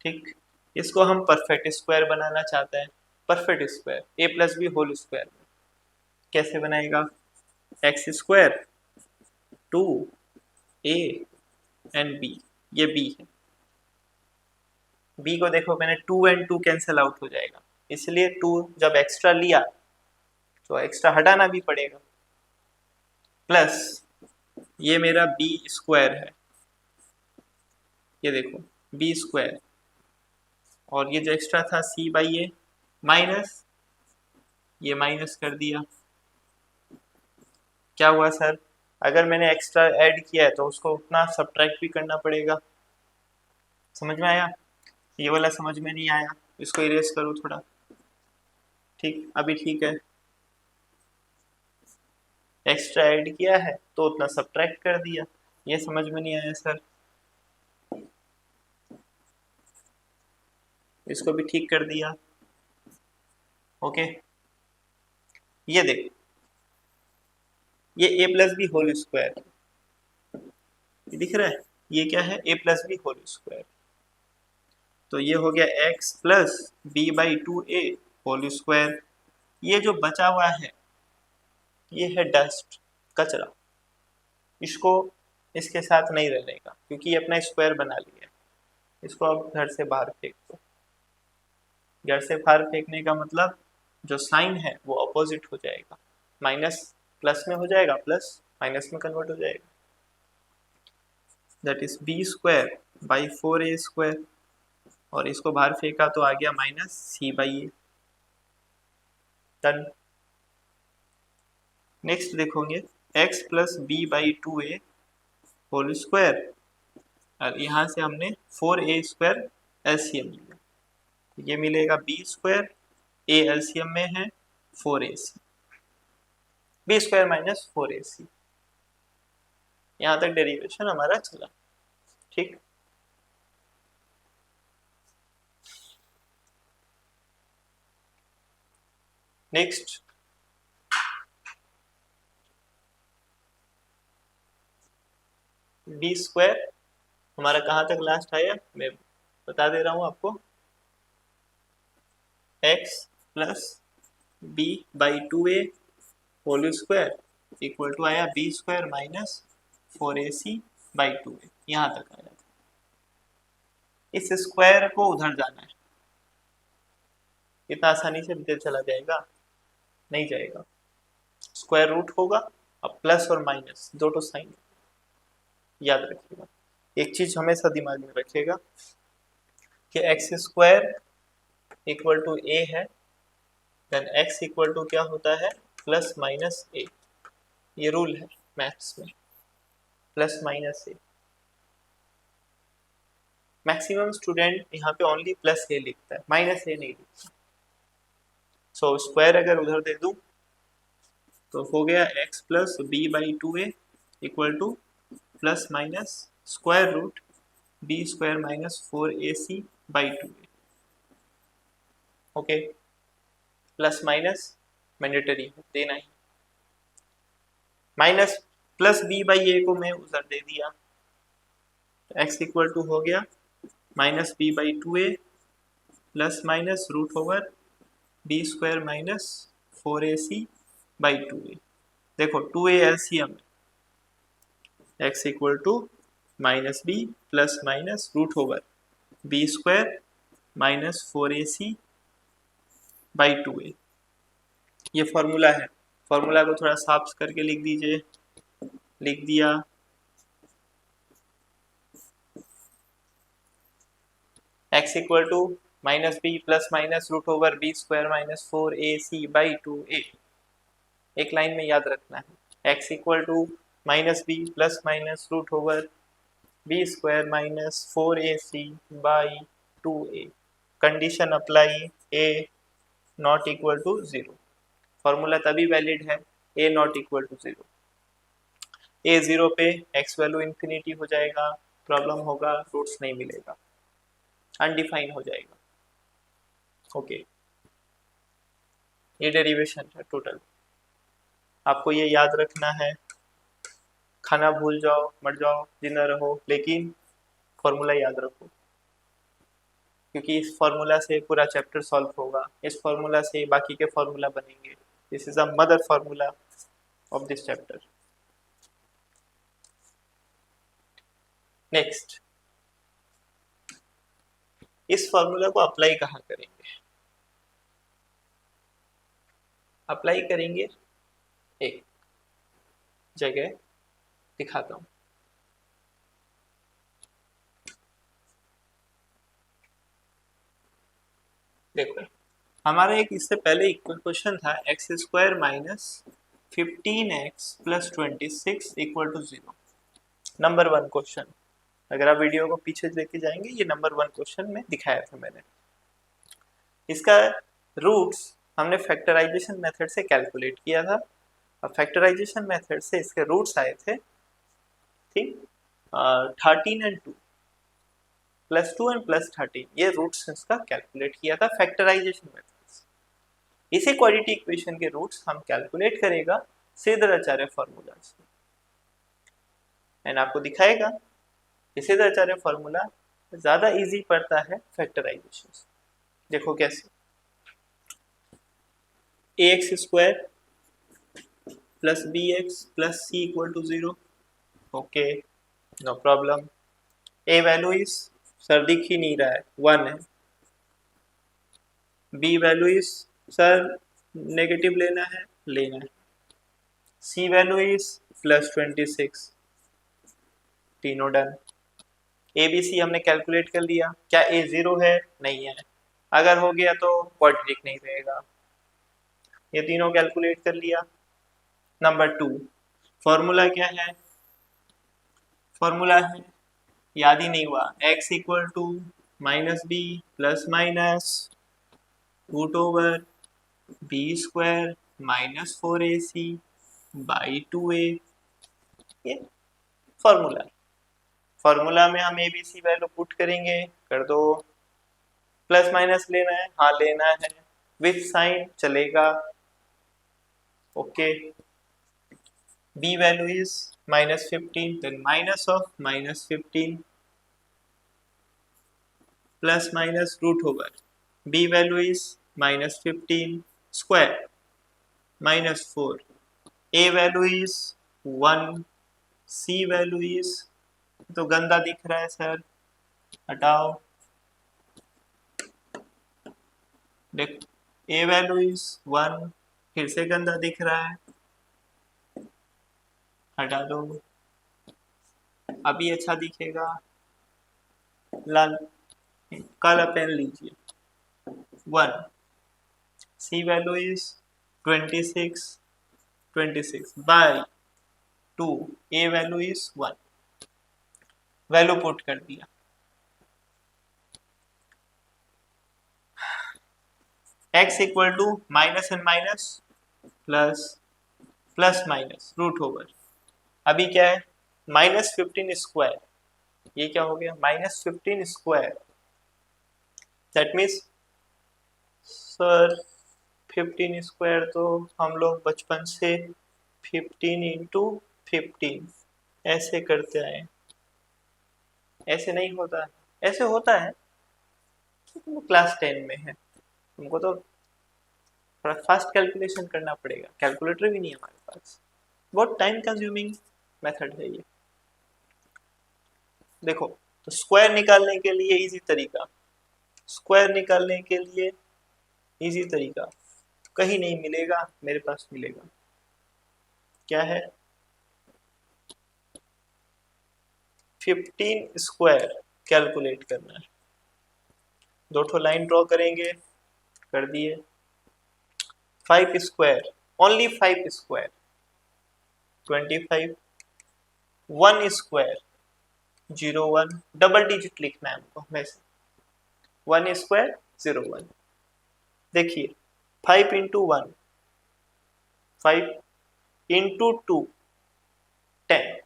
ठीक, इसको हम परफेक्ट स्क्वायर बनाना चाहते हैं। Perfect square a plus b whole square कैसे बनाएगा? X square 2 a and b, ये बी है। बी को देखो मैंने 2 एंड 2 कैंसिल आउट हो जाएगा, इसलिए 2 जब एक्स्ट्रा लिया तो एक्स्ट्रा हटाना भी पड़ेगा। प्लस ये मेरा बी स्क्वायर है, ये देखो बी स्क्वायर, और ये जो एक्स्ट्रा था सी बाई ए माइनस, ये माइनस कर दिया। क्या हुआ सर? अगर मैंने एक्स्ट्रा ऐड किया है तो उसको उतना सब्ट्रैक्ट भी करना पड़ेगा। समझ में आया? ये वाला समझ में नहीं आया, इसको इरेज करो थोड़ा। ठीक, अभी ठीक है। एक्स्ट्रा ऐड किया है तो उतना सब्ट्रैक्ट कर दिया, ये समझ में नहीं आया सर। इसको भी ठीक कर दिया। ओके, ये देखो ये a plus b whole square दिख रहा है, ये क्या है? A plus b whole square. तो ये हो गया x plus b by 2a whole square. ये जो बचा हुआ है ये है डस्ट, कचरा, इसको इसके साथ नहीं रहेगा क्योंकि ये अपना स्क्वायर बना लिया। इसको अब घर से बाहर फेंक दो। घर से बाहर फेंकने का मतलब जो साइन है वो अपोजिट हो जाएगा, माइनस प्लस में हो जाएगा, प्लस माइनस में कन्वर्ट हो जाएगा। That is b square by 4a square, और इसको बाहर फेंका तो आ गया minus c by a. Done. Next देखोगे x plus b by 2a whole square, और यहाँ से हमने 4a स्क्वायर एलसीएम लिया, ये मिलेगा बी स्क्वायर, ए एलसीएम में है 4ac, b square minus 4ac। यहाँ तक डेरिवेशन हमारा चला। ठीक, नेक्स्ट बी स्क्वायर हमारा कहाँ तक लास्ट आया मैं बता दे रहा हूँ आपको। x plus b by 2a whole square equal to आया b square minus 4ac by 2a, यहाँ तक आया। इस स्क्वायर को उधर जाना है, इतना आसानी से निकल चला जाएगा? नहीं जाएगा। स्क्वायर रूट होगा, अब प्लस और माइनस दो तो साइन, याद रखिएगा। एक चीज हमेशा दिमाग में रखिएगा कि एक्स स्क्वायर इक्वल टू ए है, देन एक्स इक्वल टू क्या होता है? Plus minus a. ये रूल है मैथ्स में, प्लस माइनस ए। मैक्सिमम स्टूडेंट यहाँ पे ओनली प्लस ए लिखता है, माइनस ए नहीं लिखता। सो स्क्वायर अगर उधर दे दूं तो हो गया x plus b by 2a equal to plus minus square root b square minus 4ac by 2a। ओके, प्लस माइनस मैंडेटरी है, देना ही। Minus plus b by a को मैं उधर दे दिया, x इक्वल टू हो गया minus b by 2a plus minus root over b square minus 4ac by 2a। देखो 2a LCM x equal to minus b plus minus root over b square minus 4ac by 2a। ये formula है, formula को थोड़ा साफ करके लिख दीजिए। लिख दिया, x equal to minus b plus minus root over b square minus 4ac by 2a। एक लाइन में याद रखना है, x equal to minus b plus minus root over b square minus 4ac by 2a। Condition apply, a not equal to 0। Formula तभी valid है a not equal to 0। a 0 पे x value infinity हो जाएगा, problem होगा, roots नहीं मिलेगा। Undefine हो जाएगा। ओके, ये डेरिवेशन है टोटल। आपको ये याद रखना है, खाना भूल जाओ, मर जाओ, जिंदा रहो, लेकिन फॉर्मूला याद रखो, क्योंकि इस फॉर्मूला से पूरा चैप्टर सॉल्व होगा, इस फॉर्मूला से बाकी के फॉर्मूला बनेंगे। This is a mother formula of this chapter. Next, इस फॉर्मूला को अप्लाई कहाँ करेंगे? अप्लाई करेंगे एक जगह, दिखाता हूं। देखो, हमारा एक इससे पहले इक्वल क्वेश्चन था, x square minus 15x plus 26 equal to 0। Number 1 question, अगर आप वीडियो को पीछे लेके जाएंगे, ये नंबर 1 क्वेश्चन में दिखाया था मैंने। इसका रूट्स हमने फैक्टराइजेशन मेथड से कैलकुलेट किया था, और फैक्टराइजेशन मेथड से इसके रूट्स आए थे, ठीक, 13 एंड 2 प्लस 2 एंड प्लस 13, ये रूट्स इसका कैलकुलेट किया था फैक्टराइजेशन मेथड से। इसी क्वाड्रेटिक इक्वेशन के रूट्स हम कैलकुलेट करेगा सीधराचार्य फॉर्मूला से, एंड आपको दिखाएगा कि सीधराचार्य फॉर्मूला ज्यादा इजी पड़ता है फैक्टराइजेशन से। देखो कैसे, ax square plus bx plus c equal to 0। Okay, no problem. a value is, sir दिख ही नहीं रहा है, 1 है। b value is, sir negative लेना है, लेना है। c वैल्यू इज प्लस 26, तीनों डन। ए बी सी हमने कैलकुलेट कर लिया, क्या ए 0 है? नहीं है, अगर हो गया तो क्वाड्रेटिक नहीं रहेगा। ये तीनों कैलकुलेट कर लिया। नंबर 2, फॉर्मूला क्या है? फॉर्मूला है, याद ही नहीं हुआ, x equal to minus b plus minus root over b square minus 4ac by 2a। ये फॉर्मूला, फॉर्मूला में हम a b c value put करेंगे, कर दो। प्लस माइनस लेना है, हाँ लेना है, विथ साइन चलेगा। Okay, b value is minus 15, then minus of minus 15 plus minus root over b value is minus 15 square minus 4, a value is 1, c value is, तो गंदा दिख रहा है सर, हटाओ। देखो, a वैल्यू इज 1, फिर से गंदा दिख रहा है, हटा दो। अभी अच्छा दिखेगा, लाल काला पेन लीजिए। 1, c value is 26 by 2, a value is 1, value put कर दिया। x equal to minus and minus plus, plus minus root over, अभी क्या है, माइनस 15 स्क्वायर, ये क्या हो गया, minus 15 square, that means sir 15 square तो हम लोग बचपन से 15 इंटू 15 ऐसे करते आए, ऐसे नहीं होता है, ऐसे होता है, तुम क्लास 10 में है, तुमको तो थोड़ा फास्ट कैलकुलेशन करना पड़ेगा, कैलकुलेटर भी नहीं है हमारे पास, बहुत टाइम कंज्यूमिंग मेथड है ये। देखो, तो स्क्वायर निकालने के लिए इजी तरीका, स्क्वायर निकालने के लिए इजी तरीका कहीं नहीं मिलेगा, मेरे पास मिलेगा। क्या है, 15 स्क्वायर कैलकुलेट करना है, दो ठो लाइन ड्रॉ करेंगे, कर दिए। 5 square, only 5 square 25, 1 square 01, double digit लिखना है हमको वैसे, 1 स्क्वायर 01। देखिए 5 into 1, 5 into 2 10,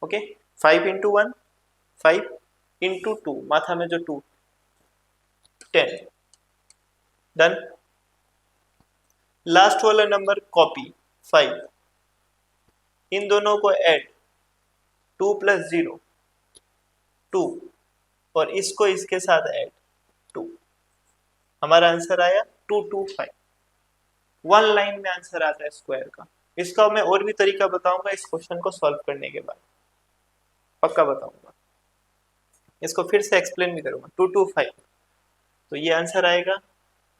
okay, 5 into 1 5 into 2, माथा में जो 2, 10। डन। लास्ट वाला नंबर कॉपी 5, इन दोनों को ऐड, 2 + 0 2, और इसको इसके साथ ऐड 2, हमारा आंसर आया 225। वन लाइन में आंसर आता है स्क्वायर का। इसका मैं और भी तरीका बताऊंगा इस क्वेश्चन को सॉल्व करने के बाद, पक्का बताऊंगा, इसको फिर से एक्सप्लेन भी करूंगा। 225, तो ये आंसर आएगा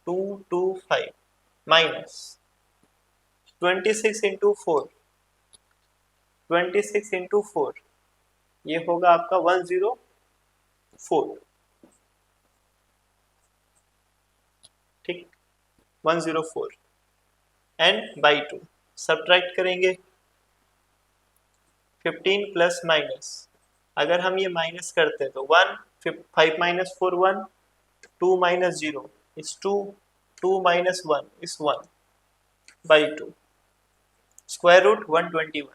225 माइनस 26 इंटू 4, 26 इंटू 4, ये होगा आपका 104, ठीक, 104 एंड बाई 2 सब्ट्रैक्ट करेंगे 15 प्लस माइनस, अगर हम ये माइनस करते हैं तो 1, 5 minus 4 1, 2 minus 0 is 2, 2 minus 1 is 1 by 2, square root 121,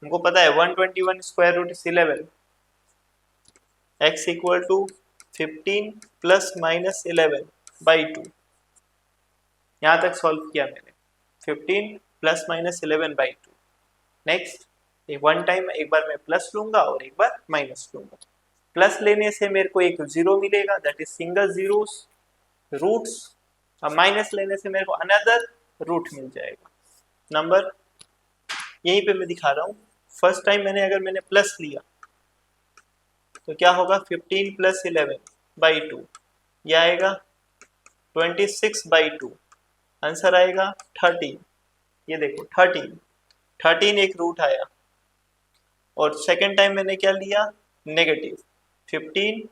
हमको पता है 121 square root is 11, x equal to 15 plus minus 11 by 2, यहाँ तक सॉल्व किया मैंने, 15 plus minus 11 by 2। Next, one time एक बार मैं प्लस लूंगा और एक बार माइनस लूंगा। प्लस लेने से मेरे को एक जीरो मिलेगा, that is single zeros roots, और माइनस लेने से मेरे को अनदर रूट मिल जाएगा। नंबर यहीं पे मैं दिखा रहा हूँ। फर्स्ट टाइम मैंने प्लस लिया तो क्या होगा, 15 प्लस 11 बाई 2, यह आएगा 26 बाई 2, आंसर आएगा 13। ये देखो 13 एक रूट आया, और सेकेंड टाइम मैंने क्या लिया, नेगेटिव 15,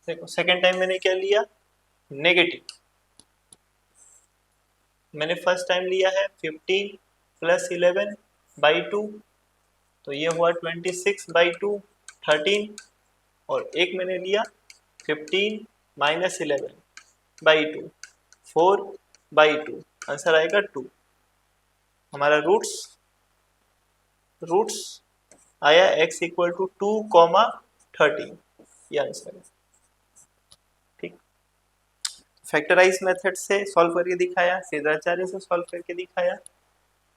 देखो सेकेंड टाइम मैंने क्या लिया, नेगेटिव, मैंने फर्स्ट टाइम लिया है 15 प्लस 11 बाई 2, तो ये हुआ 26 बाई 2 13, और एक मैंने लिया 15 माइनस 11 बाई 2 4 बाई 2, आंसर आएगा 2। हमारा रूट्स आया x इक्वल टू 2,13, ये आंसर है, ठीक। फैक्टराइज मेथड से सॉल्व करके दिखाया, सिद्धाचार्य से सॉल्व करके दिखाया,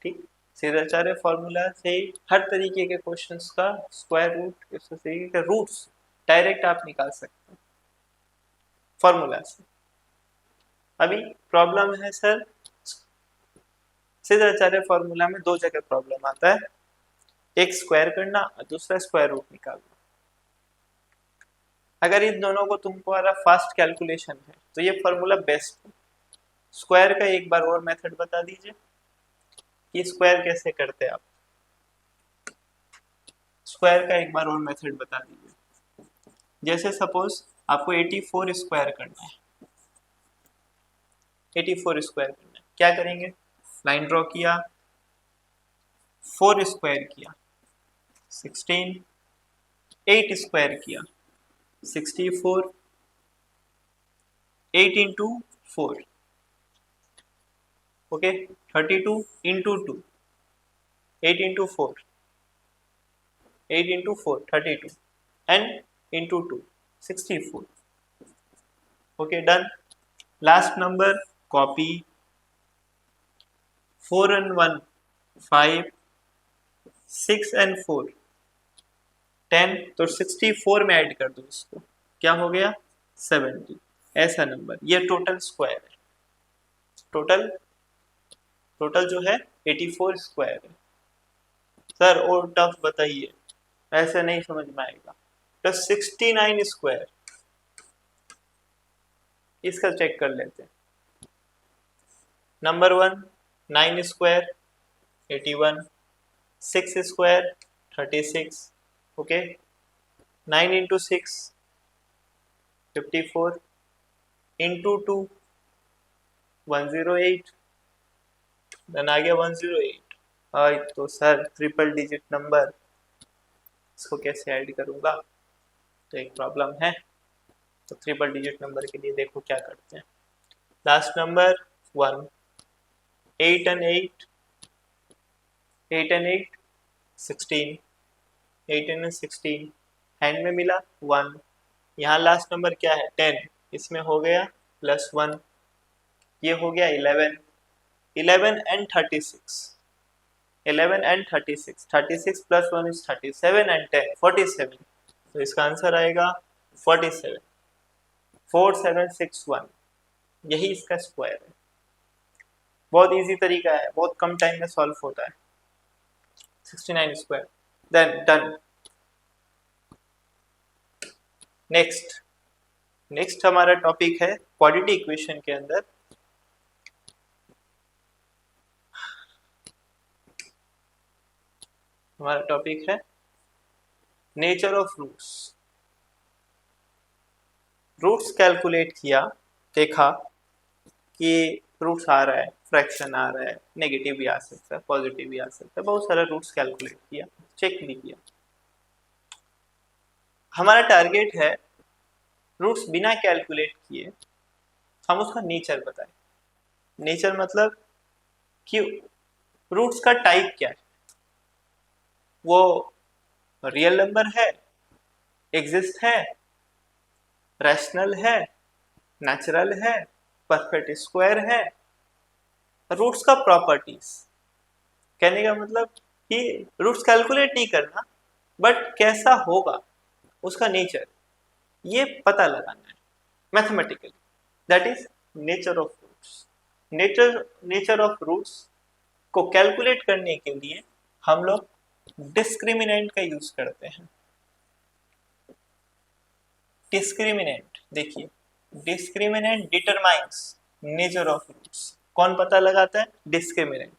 ठीक। सिद्धाचार्य फॉर्मूला से हर तरीके के क्वेश्चंस का स्क्वायर रूट, इस तरीके के रूट्स डायरेक्ट आप निकाल सकते हैं फॉर्मूला से। अभी प्रॉब्लम है सर, सिद्धाचार्य फॉर्मूला में दो जगह प्रॉब्लम आता है, एक स्क्वायर करना और दूसरा स्क्वायर रूट निकालना। अगर इन दोनों को तुम्हारा फास्ट कैलकुलेशन है तो ये फॉर्मूला बेस्ट है। स्क्वायर का एक बार और मेथड बता दीजिए कि स्क्वायर कैसे करते हैं आप, स्क्वायर का एक बार और मेथड बता दीजिए। जैसे सपोज आपको 84 स्क्वायर करना है, 84 स्क्वायर करना है, क्या करेंगे, लाइन ड्रॉ किया, 4 स्क्वायर किया 16, 8 स्क्वायर किया 64, 8 into 4, okay 32 into 2, 8 into 4, 8 into 4 32 and into 2 64, okay done. Last number copy, 4 and 1 5, 6 and 4 10, तो 64 में ऐड कर दो इसको, क्या हो गया 70, ऐसा नंबर। ये टोटल स्क्वायर है, टोटल जो है 84 स्क्वायर है। सर और टफ बताइए, ऐसे नहीं समझ में आएगा। तो 69 स्क्वायर, इसका चेक कर लेते हैं। Number 1 9 square 81, 6 square 36, okay 9 into 6 54, into 2 108, then आ गया 108। हाँ तो सर ट्रिपल डिजिट नंबर, इसको कैसे ऐड करूँगा, तो एक प्रॉब्लम है। तो ट्रिपल डिजिट नंबर के लिए देखो क्या करते हैं। Last number 1, 8 and 8 8 and 8 16, 8 and 16 hand में मिला 1, यहाँ लास्ट नंबर क्या है 10, इसमें हो गया +1, ये हो गया 11, 11 and 36, 11 and 36, 36 + 1 is 37 and 10 47, तो इसका आंसर आएगा 47, 4761, यही इसका स्क्वायर है। बहुत इजी तरीका है, बहुत कम टाइम में सॉल्व होता है। 69 स्क्वायर। Then done. नेक्स्ट हमारा टॉपिक है क्वाड्रेटिक इक्वेशन के अंदर हमारा टॉपिक है nature of roots. Roots calculate किया, देखा कि रूट्स आ रहा है, फ्रैक्शन आ रहा है, नेगेटिव भी आ सकता है, पॉजिटिव भी आ सकता है, बहुत सारा रूट्स कैलकुलेट किया, चेक भी किया। हमारा टारगेट है रूट्स बिना कैलकुलेट किए हम उसका नेचर बताएं। नेचर मतलब कि रूट्स का टाइप क्या है, वो रियल नंबर है, एग्जिस्ट है, रैशनल है, नेचुरल है, परफेक्ट स्क्वायर है। रूट्स का प्रॉपर्टीज कहने का मतलब कि रूट्स कैलकुलेट नहीं करना, बट कैसा होगा उसका नेचर ये पता लगाना है mathematically, that is nature of roots. Nature of roots को कैलकुलेट करने के लिए हम लोग डिस्क्रिमिनेंट का यूज करते हैं। डिस्क्रिमिनेंट देखिए, discriminant determines nature of roots. कौन पता लगाता है? डिस्क्रिमिनेंट।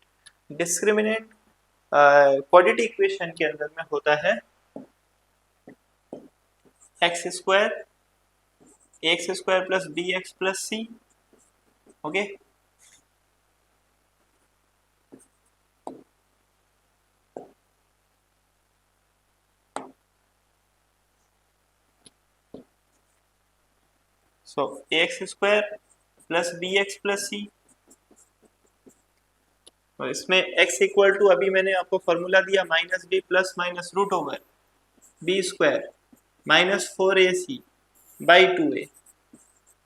डिस्क्रिमिनेंट क्वाड्रेटिक इक्वेशन के अंदर में होता है x square ax square plus bx plus c। Okay, so ax square plus bx plus c, और इसमें x इक्वल टू अभी मैंने आपको फॉर्मूला दिया minus b plus minus root over b square minus 4ac by 2a,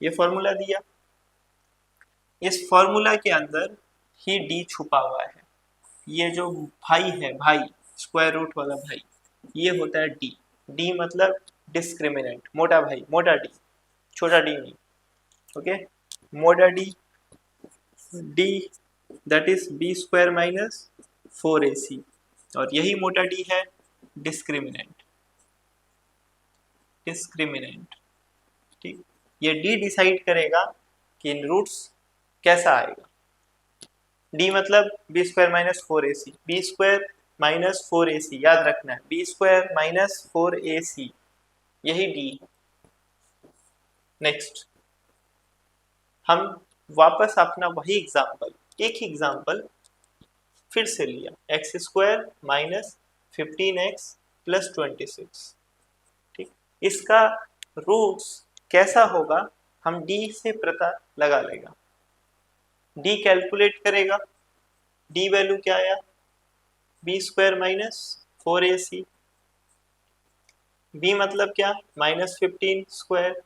ये formula दिया। इस formula के अंदर ही d छुपा हुआ है। ये जो भाई है, भाई स्क्वायर रूट वाला भाई, ये होता है d। d मतलब डिस्क्रिमिनेंट, मोटा भाई, मोटा d, छोटा d नहीं। ओके, मोटा d, d that is b square minus 4ac, और यही मोटा d है डिस्क्रिमिनेंट। डिस्क्रिमिनेंट, ठीक, ये d डिसाइड करेगा कि इन रूट्स कैसा आएगा। d मतलब b square minus 4ac, b square minus 4ac याद रखना है, बी स्क्वायर माइनस 4ac, यही d। नेक्स्ट हम वापस अपना वही एग्जाम्पल, एक ही एग्जाम्पल फिर से लिया, x square minus 15x plus 26। ठीक, इसका रूट्स कैसा होगा हम d से पता लगा लेगा। d कैलकुलेट करेगा, d वैल्यू क्या आया, b square minus 4ac, b मतलब क्या minus 15 square,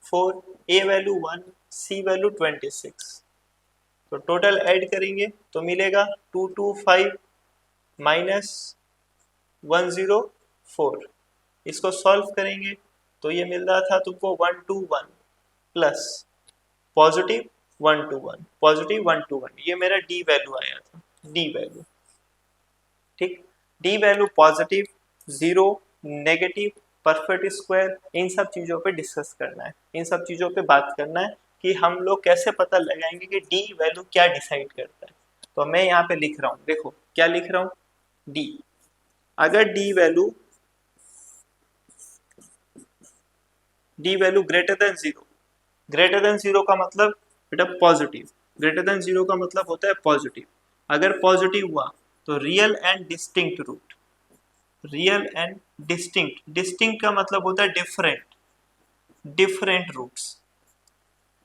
4, a value 1, c value 26, तो टोटल ऐड करेंगे तो मिलेगा 225 माइनस 104। इसको सॉल्व करेंगे तो ये मिल रहा था तुमको 121 प्लस पॉजिटिव 121, पॉजिटिव 121, ये मेरा डी वैल्यू आया था, डी वैल्यू। ठीक, D value positive, zero, negative, perfect square, इन सब चीज़ों पे डिस्कस करना है, इन सब चीज़ों पे बात करना है कि हम लोग कैसे पता लगाएंगे कि डी वैल्यू क्या डिसाइड करता है। तो मैं यहाँ पे लिख रहा हूँ, देखो क्या लिख रहा हूँ, डी। अगर D value greater than zero, greater than zero का मतलब बेटा पॉजिटिव, ग्रेटर देन जीरो का मतलब होता है पॉजिटिव। अगर पॉजिटिव हुआ तो real and distinct root, real and distinct, distinct का मतलब होता है डिफरेंट, डिफरेंट रूट्स,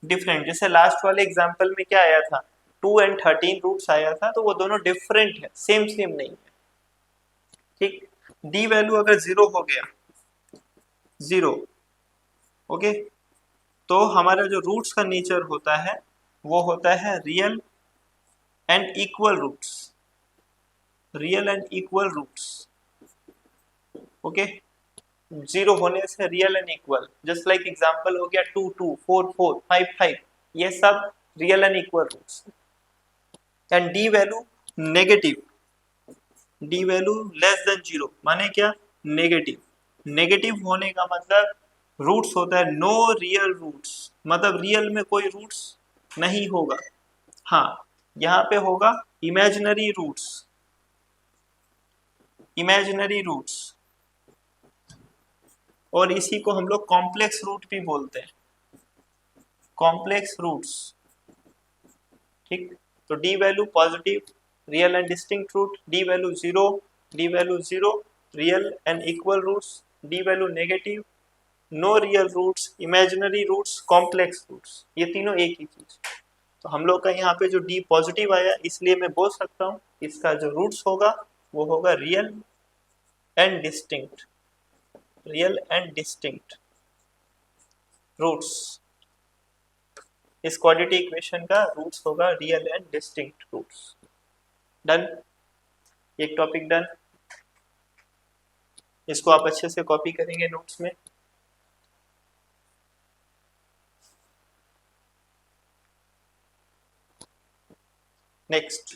डिफरेंट। जैसे लास्ट वाले एग्जांपल में क्या आया था, 2 एंड 13 रूट्स आया था, तो वो दोनों डिफरेंट है, सेम नहीं है। ठीक, डी वैल्यू अगर 0 हो गया, 0, ओके, तो हमारा जो रूट्स का नेचर होता है वो होता है real and equal roots, real and equal roots, okay. 0 होने से real and equal, just like example हो गया 2 2, 4 4, 5 5, ये सब real and equal roots. And d value negative, d value less than 0 माने क्या, नेगेटिव। नेगेटिव होने का मतलब रूट्स होता है नो रियल रूट्स, मतलब रियल में कोई रूट्स नहीं होगा। हाँ, यहाँ पे होगा इमेजिनरी रूट्स, इमेजिनरी रूट्स, और इसी को हम लोग कॉम्प्लेक्स रूट भी बोलते हैं, कॉम्प्लेक्स रूट्स। ठीक, तो d value positive, real and distinct root, d value 0, d value 0, real and equal roots, d value negative, no real roots, imaginary roots, complex roots, ये तीनों एक ही चीज। तो हम लोग का यहाँ पे जो डी पॉजिटिव आया, इसलिए मैं बोल सकता हूँ इसका जो रूट्स होगा वो होगा real and distinct, real and distinct roots. इस क्वाड्रेटिक इक्वेशन का रूट्स होगा real and distinct roots. Done, एक टॉपिक डन। इसको आप अच्छे से कॉपी करेंगे नोट्स में। नेक्स्ट,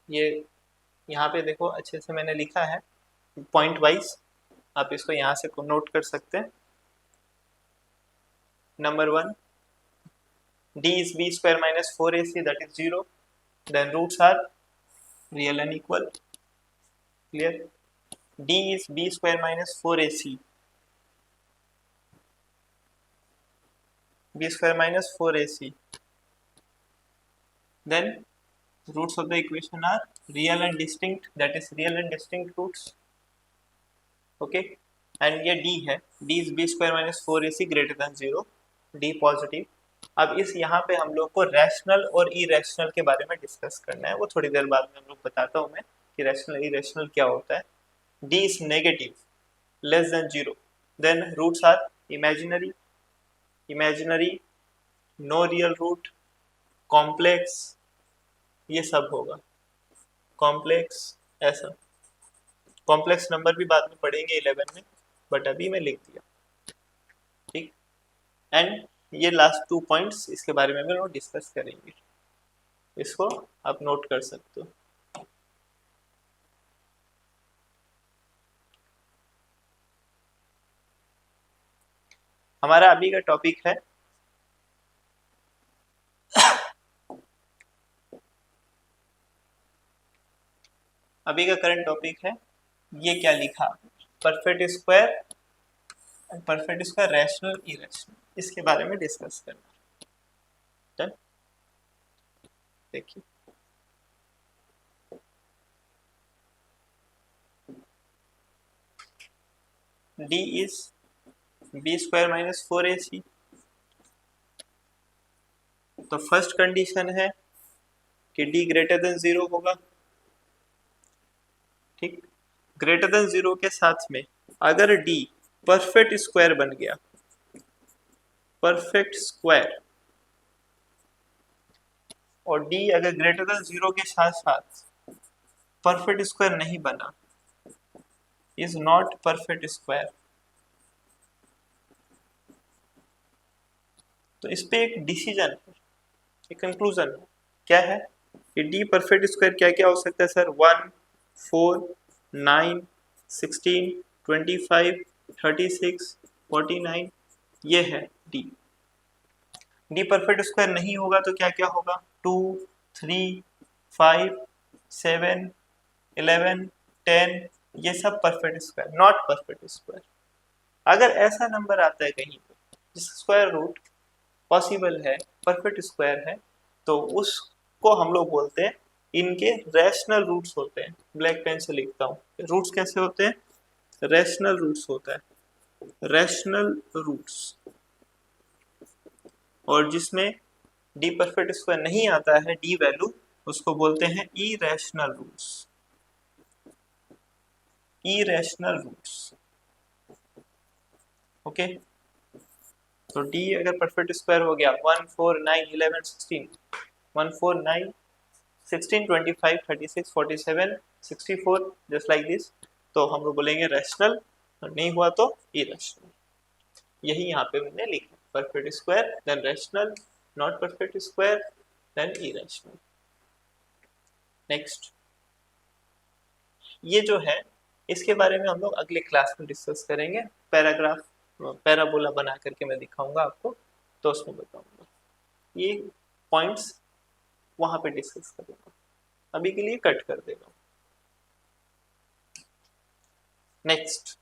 ये यहाँ पे देखो अच्छे से मैंने लिखा है पॉइंट वाइज, आप इसको यहाँ से नोट कर सकते हैं। Number 1, d is b square minus 4ac, that is 0, then roots are real and equal. Clear? d is b square minus 4ac, b square minus 4ac, then roots of the equation are real and distinct, that is real and distinct roots, okay. and ये d है, d is b square minus 4ac greater than 0, d positive. अब इस यहाँ पे हम लोग को rational और इरेशनल के बारे में डिस्कस करना है, वो थोड़ी देर बाद में हम लोग बताता हूँ मैं कि रैशनल इरेशनल क्या होता है। d is negative less than 0, then roots are imaginary, imaginary, no real root, complex, ये सब होगा कॉम्प्लेक्स। ऐसा कॉम्प्लेक्स नंबर भी बाद में पढ़ेंगे 11 में, बट अभी मैं लिख दिया, ठीक। एंड ये लास्ट 2 पॉइंट्स, इसके बारे में हम लोग डिस्कस करेंगे, इसको आप नोट कर सकते हो। हमारा अभी का टॉपिक है अभी का करंट टॉपिक है, ये क्या लिखा, perfect square, perfect square rational irrational, इसके बारे में डिस्कस करना। डन, देखिए d is b square minus 4ac, तो फर्स्ट कंडीशन है कि d ग्रेटर देन 0 होगा, ठीक। ग्रेटर देन 0 के साथ में अगर d परफेक्ट स्क्वायर बन गया, परफेक्ट स्क्वायर, और d अगर ग्रेटर देन 0 के साथ साथ परफेक्ट स्क्वायर नहीं बना, इज नॉट परफेक्ट स्क्वायर, तो इस पे एक डिसीजन, एक कंक्लूजन क्या है कि डी परफेक्ट स्क्वायर क्या क्या हो सकता है सर, 1 4 9 16 25 36 49, ये है डी। डी परफेक्ट स्क्वायर नहीं होगा तो क्या क्या होगा, 2 3 5 7 11 10, ये सब perfect square, not perfect square. अगर ऐसा नंबर आता है कहीं पे जिसका स्क्वायर रूट पॉसिबल है, परफेक्ट स्क्वायर है, तो उसको हम लोग बोलते हैं, इनके रैशनल रूट्स होते हैं। ब्लैक पेन से लिखता हूँ, रूट्स कैसे होते हैं, रैशनल रूट्स होता है, रैशनल रूट्स, और जिसमें डी परफेक्ट स्क्वायर नहीं आता है, डी वैल्यू, उसको बोलते हैं irrational roots. Irrational roots, okay. तो डी अगर परफेक्ट स्क्वायर हो गया 1 4 9 11 16, 1 4 9 16 25 36 47 64 जस्ट लाइक दिस, तो हम लोग बोलेंगे रैशनल, नहीं हुआ तो इरेशनल। यही यहाँ पे मैंने लिखा, perfect square then rational, not perfect square then irrational. Next, ये जो है इसके बारे में हम लोग अगले क्लास में डिस्कस करेंगे। पैराग्राफ, पैराबोला बना करके मैं दिखाऊंगा आपको, तो उसमें बताऊंगा। ये पॉइंट्स वहां पे डिस्कस करूंगा, अभी के लिए कट कर देगा। Next,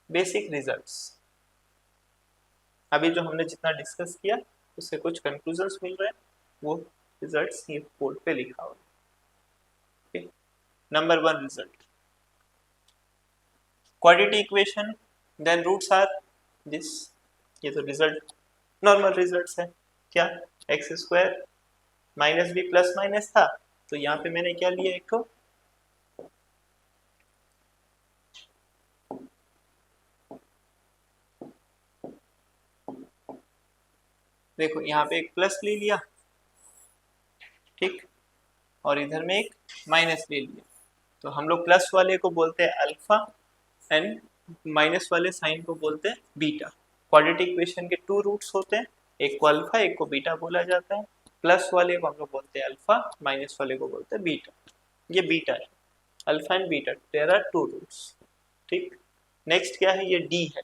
basic results. अभी जो हमने जितना डिस्कस किया उससे कुछ कंक्लूजन्स मिल रहे हैं, वो रिजल्ट्स ये बोर्ड पे लिखा हुआ है। Number 1 result, quadratic equation then roots are this. ये तो रिजल्ट नॉर्मल रिजल्ट्स है। क्या, x square minus b plus minus था, तो यहाँ पे मैंने क्या लिया, एक को देखो यहाँ पे एक प्लस ले लिया, ठीक, और इधर में एक माइनस ले लिया। तो हम लोग प्लस वाले को बोलते हैं अल्फा एंड माइनस वाले साइन को बोलते हैं बीटा। क्वाड्रेटिक इक्वेशन के 2 रूट्स होते हैं, एक को अल्फा एक को बीटा बोला जाता है। प्लस वाले को हम लोग बोलते हैं अल्फा, माइनस वाले को बोलते हैं बीटा। ये बीटा है, alpha and beta, there are 2 roots, ठीक। नेक्स्ट क्या है, ये डी है,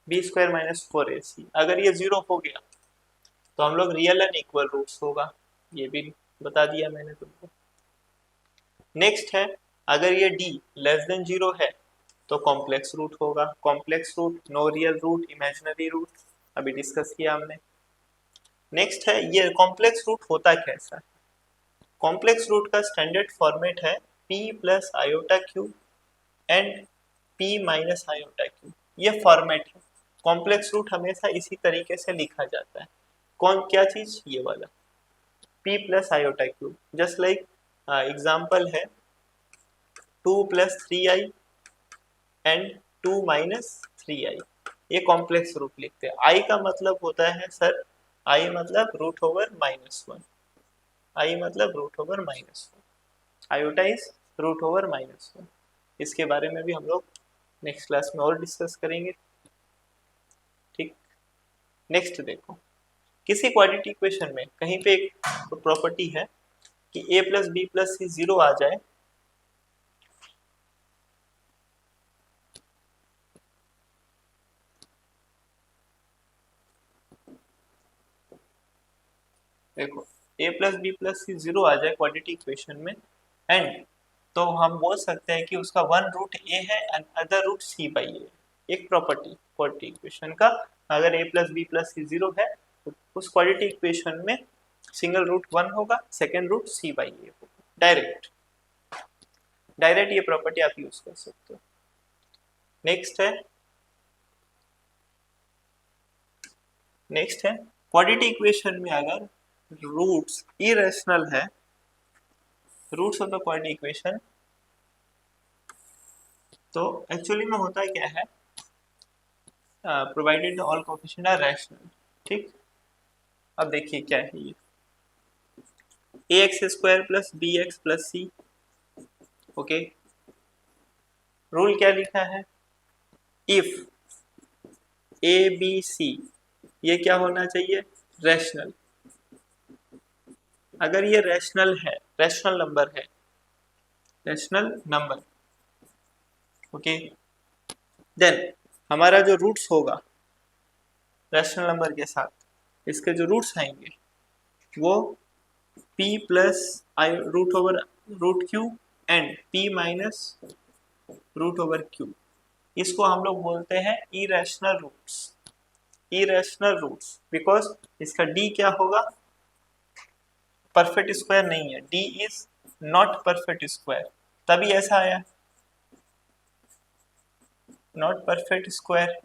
बी स्क्वायर माइनस 4ac। अगर ये 0 हो गया तो हम लोग रियल एंड इक्वल रूट्स होगा, ये भी बता दिया मैंने तुमको। नेक्स्ट है, अगर ये d लेस देन 0 है तो कॉम्प्लेक्स रूट होगा। Complex root, no real root, imaginary root, अभी डिस्कस किया हमने। नेक्स्ट है, ये कॉम्प्लेक्स रूट होता कैसा है। कॉम्प्लेक्स रूट का स्टैंडर्ड फॉर्मेट है p plus iota Q and p minus iota Q, ये फॉर्मेट है। कॉम्प्लेक्स रूट हमेशा इसी तरीके से लिखा जाता है। कौन, क्या चीज, ये वाला p plus iota Q. Just like example है 2 plus 3i and 2 minus 3i, ये कॉम्प्लेक्स रूट लिखते हैं। i का मतलब होता है सर, i मतलब रूट ओवर -1, i मतलब root over -1, iota is root over -1। इसके बारे में भी हम लोग नेक्स्ट क्लास में और डिस्कस करेंगे, ठीक। नेक्स्ट देखो, किसी क्वाड्रेटिक इक्वेशन में कहीं पे एक प्रॉपर्टी है कि a plus b plus c 0 आ जाए, देखो a plus b plus c 0 आ जाए क्वाड्रेटिक इक्वेशन में, एंड तो हम बोल सकते हैं कि उसका 1 रूट a है and other root c by a। एक प्रॉपर्टी क्वाड्रेटिक इक्वेशन का, अगर a plus b plus c 0 है तो उस क्वाड्रेटिक इक्वेशन में सिंगल रूट 1 होगा, second root c by a होगा। डायरेक्ट ये प्रॉपर्टी आप यूज कर सकते हो। नेक्स्ट है क्वाड्रेटिक इक्वेशन में अगर रूट्स इरेशनल है, roots of the quadratic equation, तो एक्चुअली में होता क्या है, provided all coefficient are rational, ठीक। अब देखिए क्या है ये, ax square plus bx plus c, okay. Rule क्या लिखा है, इफ a b c, ये क्या होना चाहिए, रैशनल। अगर ये रैशनल है, रैशनल नंबर, ओके, देन हमारा जो रूट्स होगा रैशनल नंबर के साथ, इसके जो रूट्स आएंगे वो p plus i root over root q and p minus root over q. इसको हम लोग बोलते हैं इरेशनल रूट्स, बिकॉज इसका d क्या होगा, परफेक्ट स्क्वायर नहीं है, d is not perfect square, तभी ऐसा आया, नॉट परफेक्ट स्क्वायर।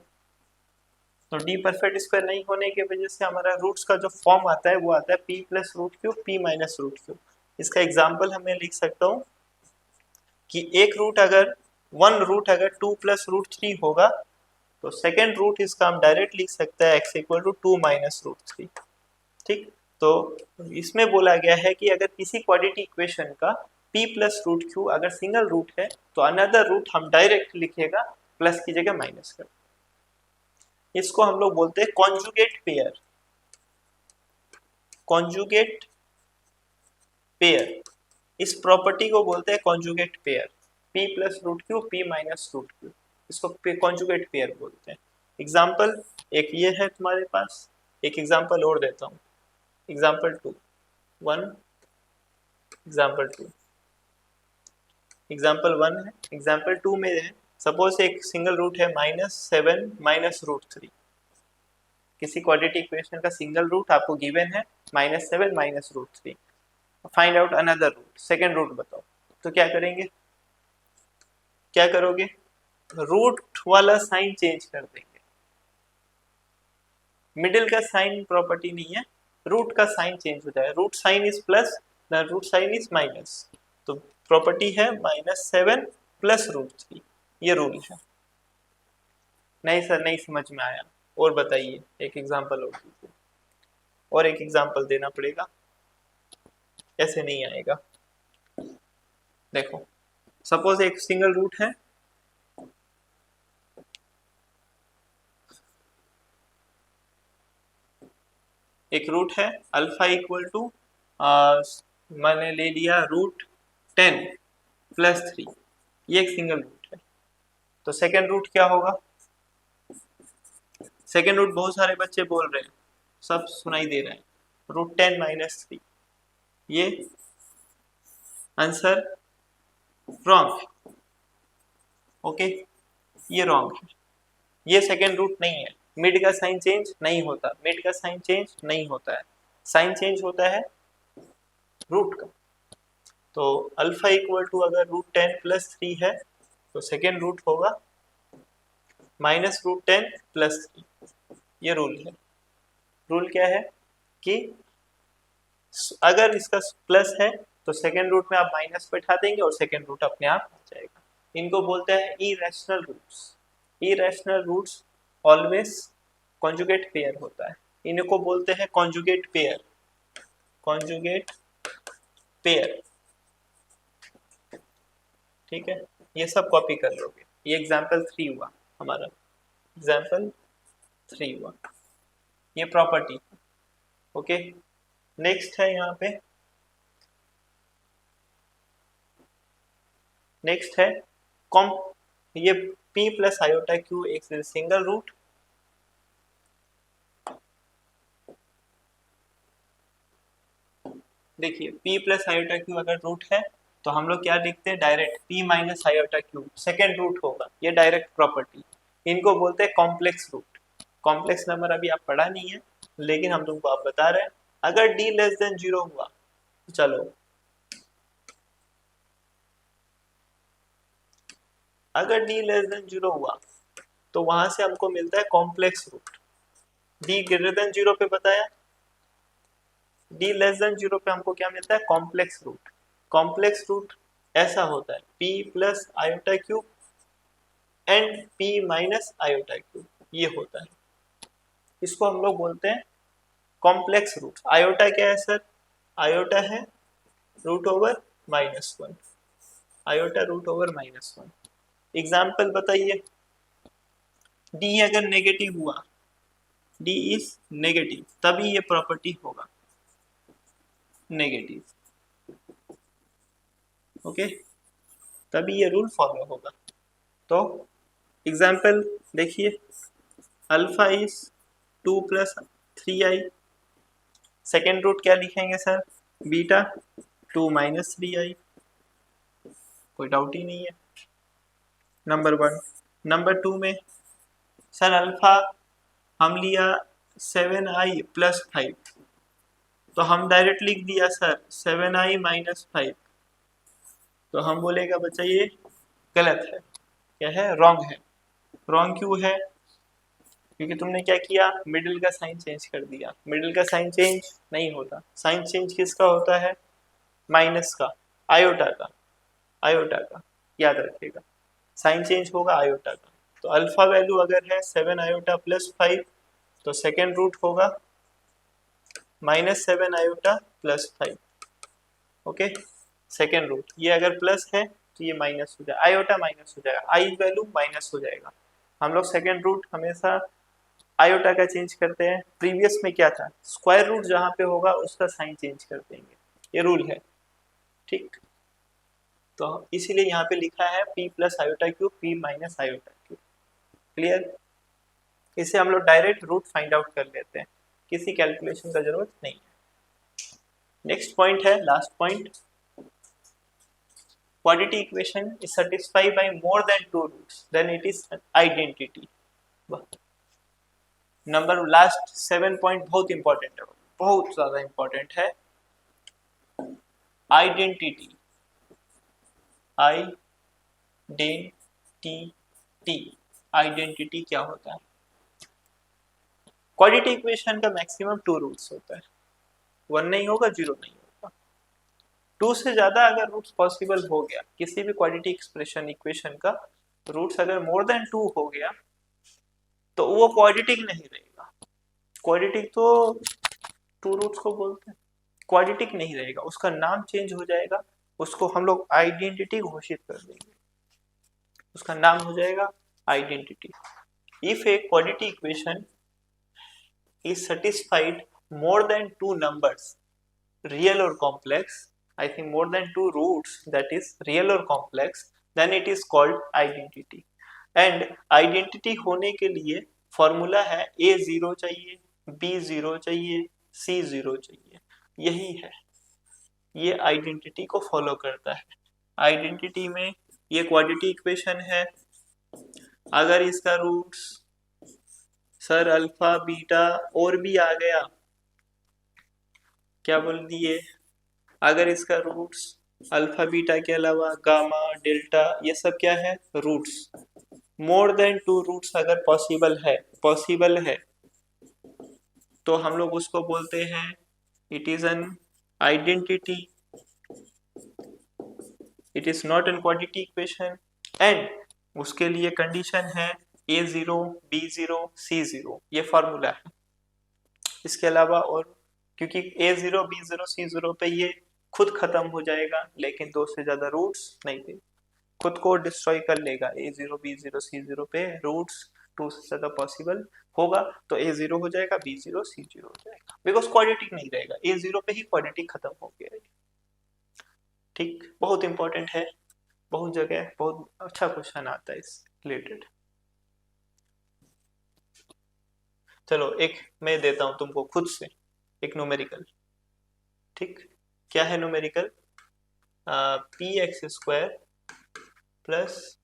तो डी परफेक्ट स्क्वायर नहीं होने की वजह से हमारा रूट्स का जो फॉर्म आता है वो आता है p plus root cube p minus root cube. इसका एग्जाम्पल हमें लिख सकता हूँ कि एक रूट अगर वन रूट अगर टू प्लस रूट थ्री होगा तो सेकेंड रूट इसका हम डायरेक्ट लिख सकते हैं x equal to two minus root three. ठीक, तो इसमें बोला गया है कि अगर किसी क्वाड्रेटिक इक्वेशन का p प्लस रूट क्यू अगर सिंगल रूट है तो अनदर रूट हम डायरेक्ट लिखेगा प्लस की जगह माइनस कर। इसको हम लोग बोलते हैं कॉन्जुगेट पेयर। कॉन्जुगेट पेयर, इस प्रॉपर्टी को बोलते हैं conjugate pair. p plus root q p minus root q, इसको कॉन्जुगेट पेयर बोलते हैं। एग्जाम्पल एक ये है तुम्हारे पास, एक एग्जाम्पल और देता हूँ। Example two one, example two, example one है, एग्जाम्पल टू में है सपोज एक सिंगल रूट है minus seven minus root three. किसी क्वाड्रेटिक इक्वेशन का सिंगल रूट आपको गिवन है minus seven minus root three. Find out another root, second root बताओ। तो क्या करेंगे, क्या करोगे, रूट वाला साइन चेंज कर देंगे। मिडिल का साइन प्रॉपर्टी नहीं है, रूट का साइन चेंज हो जाए। Root sign is plus, root sign is minus, तो प्रॉपर्टी है minus seven plus root three, ये रूल है। नहीं सर नहीं समझ में आया, और बताइए, एक एग्जांपल और दीजिए। और एक एग्जांपल देना पड़ेगा, ऐसे नहीं आएगा। देखो सपोज एक सिंगल रूट है, एक रूट है अल्फा इक्वल टू मैंने ले लिया रूट 10 प्लस 3, ये एक सिंगल रूट है। तो सेकेंड रूट क्या होगा, सेकेंड रूट बहुत सारे बच्चे बोल रहे हैं, सब सुनाई दे रहे हैं, रूट 10 माइनस 3, ये आंसर रॉन्ग है। ओके, ये रॉन्ग है, ये सेकेंड रूट नहीं है। मिड का साइन चेंज नहीं होता, मिड का साइन चेंज नहीं होता है, साइन चेंज होता है रूट का। तो अल्फा इक्वल टू अगर रूट 10 प्लस 3 है तो सेकेंड रूट होगा माइनस रूट 10 प्लस 3, ये रूल है। रूल क्या है कि अगर इसका प्लस है तो सेकेंड रूट में आप माइनस बैठा देंगे और सेकेंड रूट अपने आप आ जाएगा। इनको बोलते हैं irrational roots. Irrational roots always conjugate pair होता है, इनको बोलते हैं कॉन्जुगेट पेयर। कॉन्जुगेट पेयर, ठीक है, ये सब कॉपी कर लोगे। ये एग्जाम्पल 3 हुआ हमारा, एग्जाम्पल 3 हुआ, ये प्रॉपर्टी। ओके, नेक्स्ट है यहाँ पे, नेक्स्ट है कॉम, ये p प्लस आयोटा क्यू एक सिंगल रूट, देखिए p प्लस आयोटा क्यू अगर रूट है तो हम लोग क्या लिखते हैं direct, p minus iota q second root होगा, ये डायरेक्ट प्रॉपर्टी। इनको बोलते हैं कॉम्प्लेक्स रूट। कॉम्प्लेक्स नंबर अभी आप पढ़ा नहीं है लेकिन हम तुमको आप बता रहे हैं, अगर d लेस देन 0 हुआ तो चलो, अगर d लेस देन 0 हुआ तो वहां से हमको मिलता है complex root. d greater than 0 पे बताया, d लेस देन 0 पे हमको क्या मिलता है, कॉम्प्लेक्स रूट। कॉम्प्लेक्स रूट ऐसा होता है p plus iota cube and p minus iota cube, ये होता है। इसको हम लोग बोलते हैं कॉम्प्लेक्स रूट। आयोटा क्या है सर, आयोटा है root over minus one, iota root over minus one. Example बताइए, d अगर नेगेटिव हुआ, d इज नेगेटिव, तभी ये प्रॉपर्टी होगा नेगेटिव। ओके, तभी ये रूल फॉलो होगा। तो एग्जाम्पल देखिए, alpha is 2 plus 3i, second root क्या लिखेंगे सर, बीटा 2 माइनस 3i, कोई डाउट ही नहीं है। Number one. नंबर टू में सर अल्फा हम लिया 7i प्लस 5, तो हम डायरेक्ट लिख दिया सर 7i माइनस 5, तो हम बोलेगा बच्चा ये गलत है, क्या है, रॉन्ग है। रॉन्ग क्यों है, क्योंकि तुमने क्या किया, मिडिल का साइन चेंज कर दिया। मिडिल का साइन चेंज नहीं होता, साइन चेंज किसका होता है, माइनस का, आयोटा का, आयोटा का, याद रखिएगा, साइन चेंज होगा आयोटा का। तो अल्फा वैल्यू अगर है 7 आयोटा प्लस 5, तो सेकेंड रूट होगा -7 iota plus 5। Okay, second root, ये अगर प्लस है तो ये माइनस हो जाएगा, आयोटा माइनस हो जाएगा, आई वैल्यू माइनस हो जाएगा। हम लोग सेकेंड रूट हमेशा आयोटा का चेंज करते हैं। प्रीवियस में क्या था, स्क्वायर रूट जहाँ पे होगा उसका साइन चेंज कर देंगे, ये रूल है, ठीक। तो इसीलिए यहाँ पे लिखा है p plus iota cube, p minus iota cube. Clear, इसे हम लोग डायरेक्ट रूट फाइंड आउट कर लेते हैं, किसी कैलकुलेशन का जरूरत नहीं है। नेक्स्ट पॉइंट है, last point, quadratic equation is satisfied by more than two roots, then it is an identity। Number last 7 point बहुत इंपॉर्टेंट है, बहुत ज्यादा इंपॉर्टेंट है, आइडेंटिटी, आइडेंटिटी क्या होता है। क्वाड्रेटिक इक्वेशन का मैक्सिमम 2 रूट्स होता है, 1 नहीं होगा, 0 नहीं होगा। 2 से ज्यादा अगर रूट्स पॉसिबल हो गया, किसी भी क्वाड्रेटिक एक्सप्रेशन इक्वेशन का रूट्स अगर मोर देन 2 हो गया तो वो क्वाड्रेटिक नहीं रहेगा। क्वाड्रेटिक तो 2 रूट्स को बोलते हैं, क्वाड्रेटिक नहीं रहेगा, उसका नाम चेंज हो जाएगा, उसको हम लोग आइडेंटिटी घोषित कर देंगे, उसका नाम हो जाएगा identity. If A quadratic equation is satisfied more than 2 numbers, real or complex, I think more than 2 roots, that is real or complex, then it is called identity। and identity होने के लिए फॉर्मूला है a0 चाहिए, b0 चाहिए, c0 चाहिए, यही है, ये आइडेंटिटी को फॉलो करता है। आइडेंटिटी में ये क्वाड्रेटिक इक्वेशन है, अगर इसका रूट्स सर अल्फा बीटा और भी आ गया, क्या बोल दिए, अगर इसका रूट्स अल्फा बीटा के अलावा गामा डेल्टा, ये सब क्या है, रूट्स, मोर देन 2 रूट्स अगर पॉसिबल है तो हम लोग उसको बोलते हैं it is an identity, it is not an quadratic equation. And उसके लिए कंडीशन है a0 b0 c0, ये फॉर्मूला है। इसके अलावा और, क्योंकि a0 b0 c0 पे ये खुद खत्म हो जाएगा, लेकिन 2 से ज्यादा रूट्स नहीं थे, खुद को डिस्ट्रॉय कर लेगा। a0 b0 c0 पे रूट्स 2 से ज्यादा पॉसिबल होगा तो a0 हो जाएगा, b0 c0 हो जाएगा, बिकॉज क्वाड्रेटिक नहीं रहेगा, a0 पे ही क्वाड्रेटिक खत्म हो गया। ठीक, बहुत इंपॉर्टेंट है, बहुत जगह बहुत अच्छा क्वेश्चन आता है इस रिलेटेड। चलो एक मैं देता हूं तुमको खुद से एक न्यूमेरिकल, ठीक, क्या है numerical, px² plus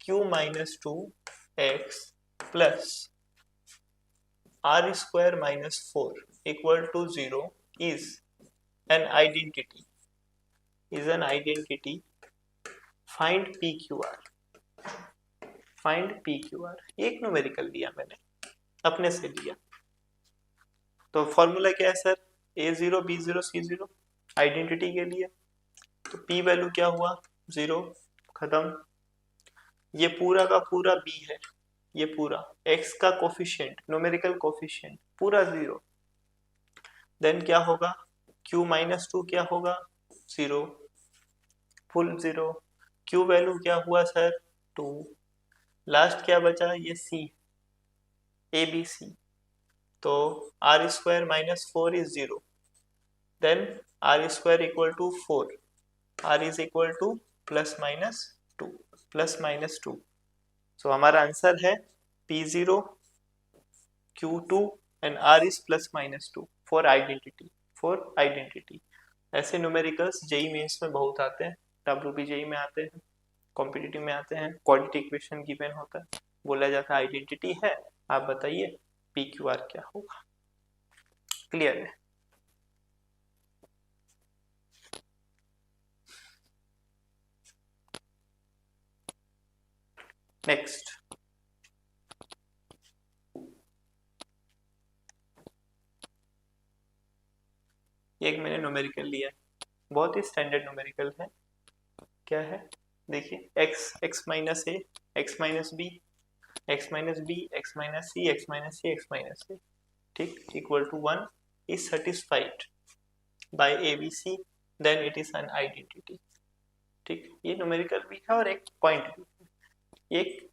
q-2x plus r² - 4 equal to 0 is an identity, find pqr, एक न्यूमेरिकल लिया मैंने, अपने से लिया। तो फॉर्मूला क्या है sir, a0 b0 c0 identity के लिए, तो p वैल्यू क्या हुआ, 0, खत्म। ये पूरा का पूरा b है, ये पूरा x का कोफिशिएंट, न्यूमेरिकल कोफिशिएंट पूरा 0, देन क्या होगा, q-2 क्या होगा, 0, फुल 0, q वैल्यू क्या हुआ सर, 2, लास्ट क्या बचा, ये c, abc, तो r² - 4 is 0, then r² equal to 4, r is equal to +- 2, so हमारा आंसर है p0 q2 and r is +- 2 for identity। ऐसे न्यूमेरिकल्स जेई मेंस में बहुत आते हैं, WBJEE में आते हैं, कॉम्पिटिटिव में आते हैं, क्वाड्रेटिक इक्वेशन गिवन होता है, बोला जाता है आइडेंटिटी है, आप बताइए PQR क्या होगा। क्लियर है, नेक्स्ट एक मैंने न्यूमेरिकल लिया, बहुत ही स्टैंडर्ड न्यूमेरिकल है। क्या है देखिए, x minus a, x minus b, x minus b, x minus c, x minus c, x minus c, ठीक, equal to 1 is satisfied by ABC, then it is an identity. ठीक, ये numerical भी है और एक पॉइंट भी है। एक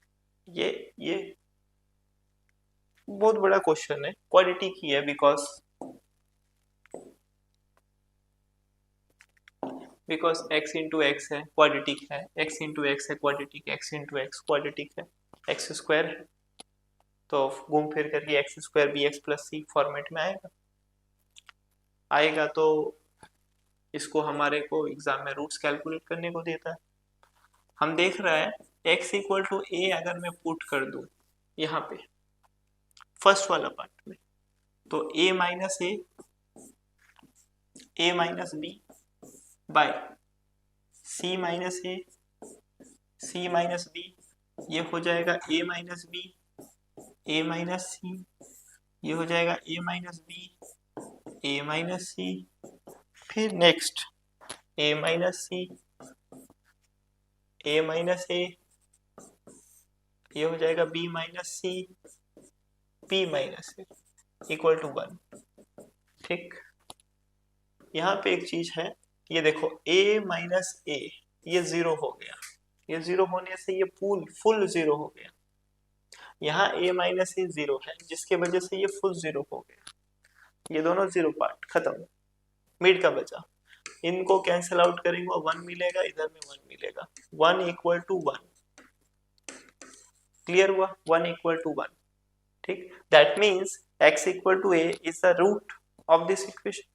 ये बहुत बड़ा क्वेश्चन है, क्वाड्रेटिक ही है, बिकॉज x इंटू एक्स है, क्वाड्रेटिक है, x इंटू एक्स है quadratic, x into x quadratic है, एक्स स्क्वायर है, तो घूम फिर करके x square b x plus c format में आएगा। तो इसको हमारे को एग्जाम में रूट्स कैलकुलेट करने को देता है। हम देख रहे हैं x इक्वल टू ए अगर मैं पुट कर दूं यहाँ पे फर्स्ट वाला पार्ट में, तो a minus b by c minus a, c minus b, ये हो जाएगा a minus b, a minus c, ये हो जाएगा a minus b, a minus c, फिर next a minus c, a minus a, ये हो जाएगा b minus c, p minus a, equal to 1। ठीक, यहाँ पे एक चीज है, ये देखो a माइनस ए, ये जीरो हो गया, ये जीरो होने से ये फुल जीरो हो गया। यहाँ a माइनस ए जीरो है, जिसके वजह से ये फुल जीरो हो गया। ये दोनों जीरो पार्ट खत्म, मिड का बचा, इनको कैंसिल आउट करेंगे, 1 मिलेगा, इधर में 1 मिलेगा, 1 इक्वल टू 1। क्लियर हुआ, 1 इक्वल टू 1। ठीक, that means x equal to a is the root of this equation.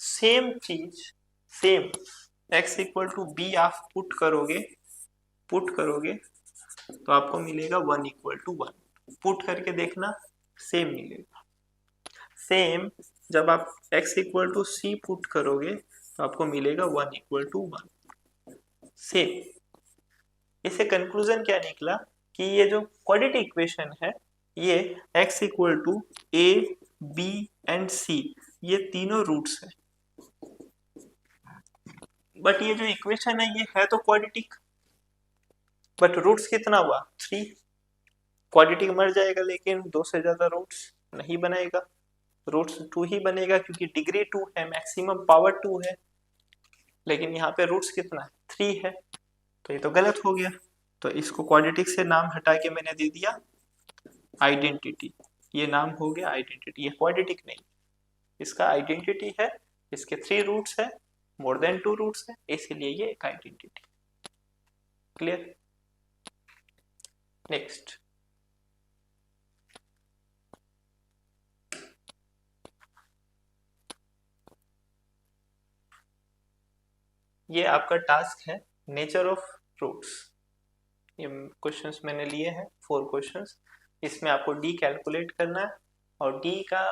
Same चीज, same x equal to b आप पुट करोगे तो आपको मिलेगा 1 इक्वल टू 1। पुट करके देखना, सेम मिलेगा। सेम जब आप x equal to c put करोगे तो आपको मिलेगा 1 इक्वल टू 1। सेम, इससे कंक्लूजन क्या निकला कि ये जो क्वाड्रेटिक इक्वेशन है, ये x equal to a, b and c, ये तीनों रूट्स है। बट ये जो इक्वेशन है ये है तो क्वाड्रेटिक, बट रूट्स कितना हुआ, 3। क्वाड्रेटिक मर जाएगा, लेकिन 2 से ज्यादा रूट्स नहीं बनाएगा, रूट्स 2 ही बनेगा, क्योंकि डिग्री 2 है, मैक्सिमम पावर 2 है, लेकिन यहाँ पे रूट्स कितना 3 है, तो ये तो गलत हो गया। तो इसको क्वाड्रेटिक से नाम हटा के मैंने दे दिया आइडेंटिटी, ये नाम हो गया आइडेंटिटी। ये क्वाड्रेटिक नहीं, इसका आइडेंटिटी है, इसके 3 रूट्स है, मोर देन 2 रूट्स है, इसीलिए ये एक आइडेंटिटी। Clear, next. ये आपका टास्क है, नेचर ऑफ रूट्स। ये क्वेश्चंस मैंने लिए हैं 4 क्वेश्चंस, इसमें आपको डी कैलकुलेट करना है और डी का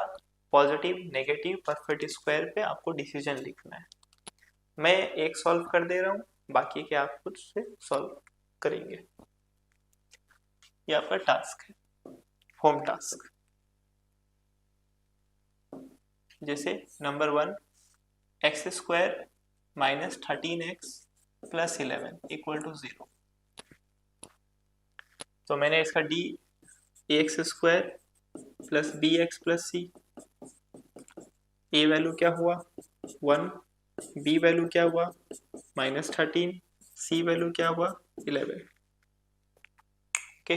पॉजिटिव नेगेटिव परफेक्ट स्क्वायर पे आपको डिसीजन लिखना है। मैं एक सॉल्व कर दे रहा हूँ, बाकी के आप खुद से सॉल्व करेंगे। ये आपका टास्क है, होम टास्क। जैसे number 1, x square minus 13x plus 11 equal to 0। तो मैंने इसका d x square plus b x plus c, a value क्या हुआ 1, बी वैल्यू क्या हुआ माइनस 13, सी वैल्यू क्या हुआ 11। ओके,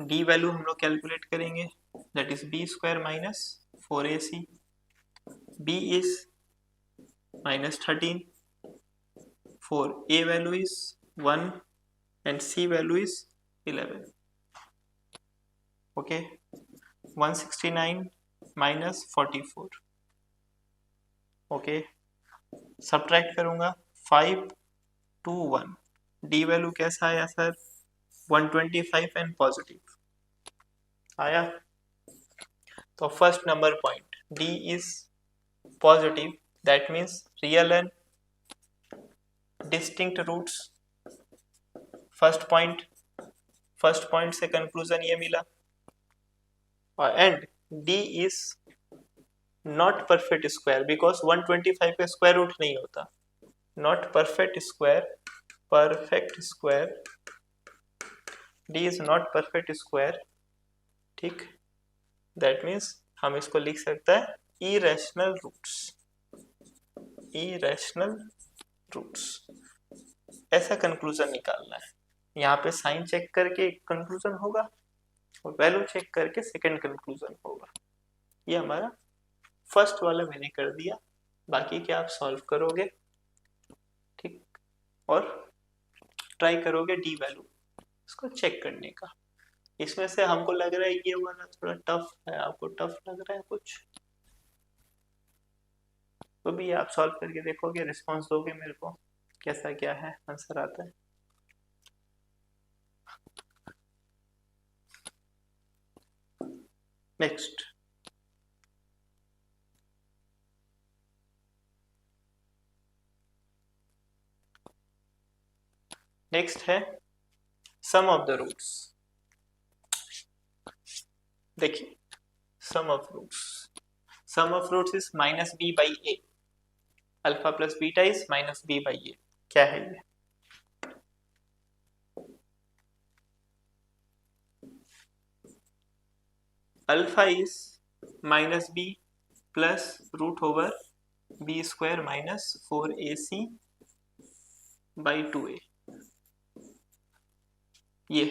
डी वैल्यू हम लोग कैलकुलेट करेंगे, that is b square minus 4ac, b is minus 13, for a value is 1 and c value is 11. Okay, 169 minus 44. Okay, subtract करूँगा 5 2 1, d वैल्यू कैसा आया सर 125 एंड पॉजिटिव आया। तो first number point d is positive, that means real and distinct roots. First point से conclusion ये मिला। और and d is not perfect square because 125 का स्क्वायर रूट नहीं होता. Not perfect square D is not perfect square. ठीक, that means हम इसको लिख सकते हैं इरेशनल रूट्स. ऐसा कंक्लूजन निकालना है. यहाँ पे साइन चेक करके कंक्लूजन होगा और वैल्यू चेक करके सेकंड कंक्लूजन होगा. ये हमारा फर्स्ट वाला मैंने कर दिया. बाकी क्या आप सॉल्व करोगे, ठीक, और ट्राई करोगे डी वैल्यू इसको चेक करने का. इसमें से हमको लग रहा है ये वाला थोड़ा टफ है, आपको टफ लग रहा है कुछ, तो भी आप सॉल्व करके देखोगे, रिस्पांस दोगे मेरे को कैसा क्या है, आंसर आता है. नेक्स्ट है सम ऑफ द रूट्स. देखिए sum of roots is minus b by a. Alpha plus beta is minus b by a. क्या है ये? Alpha is minus b plus root over b square minus 4ac by 2a. ये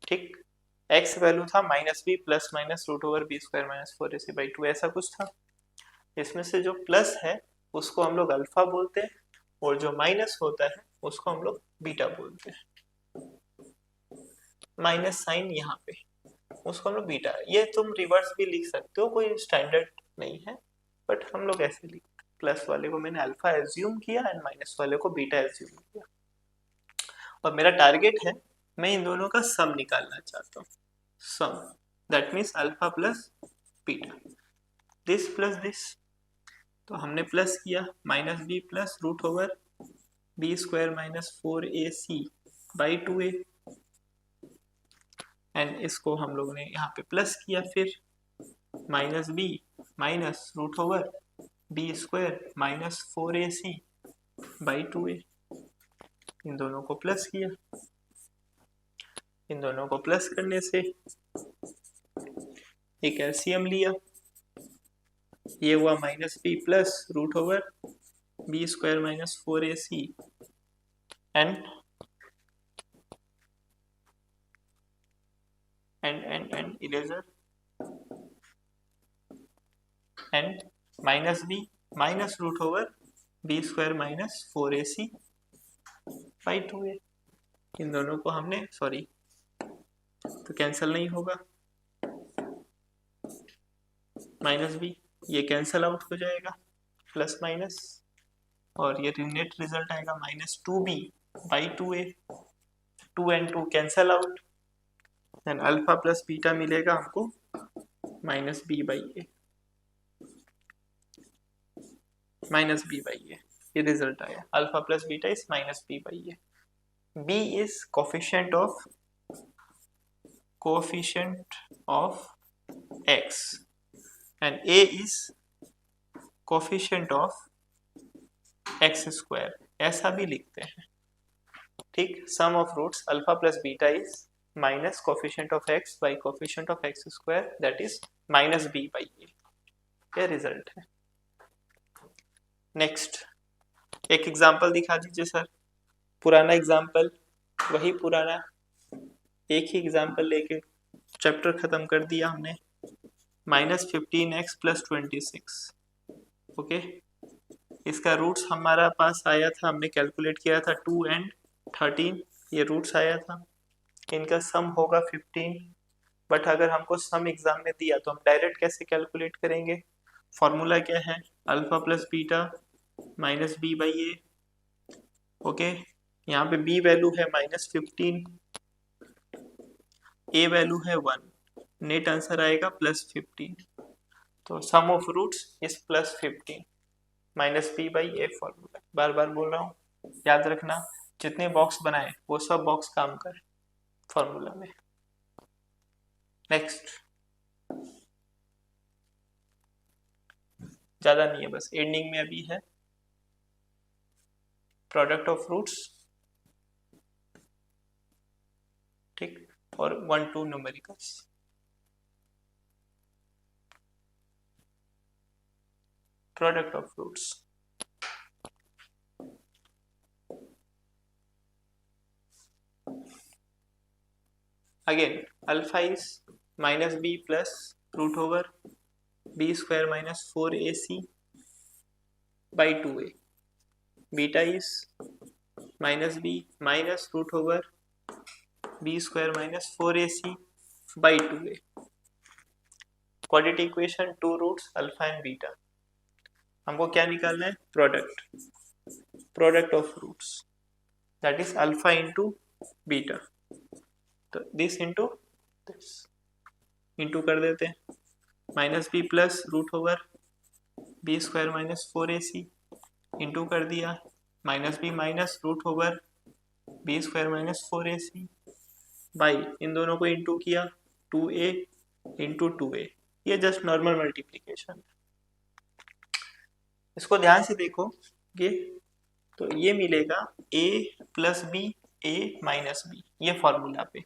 ठीक, x value था minus b plus minus root over b square minus 4ac by 2, ऐसा कुछ था. इसमें से जो प्लस है उसको हम लोग अल्फा बोलते हैं और जो माइनस होता है उसको हम लोग बीटा बोलते हैं. माइनस साइन यहाँ पे, उसको हम लोग बीटा. ये तुम रिवर्स भी लिख सकते हो, कोई स्टैंडर्ड नहीं है, बट हम लोग ऐसे लिख, प्लस वाले को मैंने अल्फा एज्यूम किया एंड माइनस वाले को बीटा एज्यूम किया. और मेरा टारगेट है, मैं इन दोनों का सम निकालना चाहता हूँ. Sum that means alpha plus beta, this plus this. तो हमने प्लस किया minus b plus root over b square minus 4ac by 2a, and इसको हम लोग ने यहाँ पे प्लस किया. फिर minus b minus root over b square minus 4ac by 2a. इन दोनों को प्लस किया. इन दोनों को प्लस करने से एक एलसीएम लिया, ये हुआ minus b plus root over b square minus 4ac and eraser and minus b minus root over b square minus 4ac by 2a. इन दोनों को हमने, सॉरी तो कैंसिल नहीं होगा, माइनस बी ये कैंसिल आउट हो जाएगा, प्लस माइनस, और ये नेट रिजल्ट आएगा minus 2b by 2a. 2 and 2 cancel out, then alpha plus beta मिलेगा हमको minus b by a, minus b by a. ये रिजल्ट आया, alpha plus beta is minus b by a. b is coefficient of x and a is coefficient of x square, ऐसा भी लिखते हैं. ठीक, sum of roots alpha plus beta is minus coefficient of x by coefficient of x square that is minus b by a. ये result है. Next एक example दिखा दीजिए सर. पुराना एग्जाम्पल, वही पुराना, एक ही एग्जाम्पल लेके चैप्टर खत्म कर दिया हमने. Minus 15x plus 26. ओके, इसका रूट्स हमारा पास आया था, हमने कैलकुलेट किया था 2 and 13, ये रूट्स आया था. इनका सम होगा 15, बट अगर हमको सम एग्जाम में दिया तो हम डायरेक्ट कैसे कैलकुलेट करेंगे? फॉर्मूला क्या है? Alpha plus beta minus b by a. Okay, यहाँ पे b वैल्यू है माइनस 15, a वैल्यू है 1, नेट आंसर आएगा प्लस 15. तो sum of roots is plus 15 minus b by a. Formula बार बार बोल रहा हूँ, याद रखना, जितने बॉक्स बनाए वो सब बॉक्स काम कर फॉर्मूला में. नेक्स्ट ज़्यादा नहीं है, बस एंडिंग में अभी है प्रोडक्ट ऑफ फ्रूट्स, ठीक, और 1 2 numericals. Product of fruits, again alpha is minus b plus root over b square minus 4ac by 2a, beta is minus b minus root over b square minus 4ac by 2a, quadratic equation two roots alpha and beta. हमको क्या निकालना है? Product of roots, that is alpha into beta. तो this into this, into कर देते हैं, minus b plus root over b square minus 4ac into कर दिया, minus b minus root over b square minus 4ac by इन दोनों को into किया 2a इंटू 2a। ये जस्ट नॉर्मल मल्टीप्लीकेशन। इसको ध्यान से देखो ये, तो ये मिलेगा a plus b a minus b, ये फॉर्मूला पे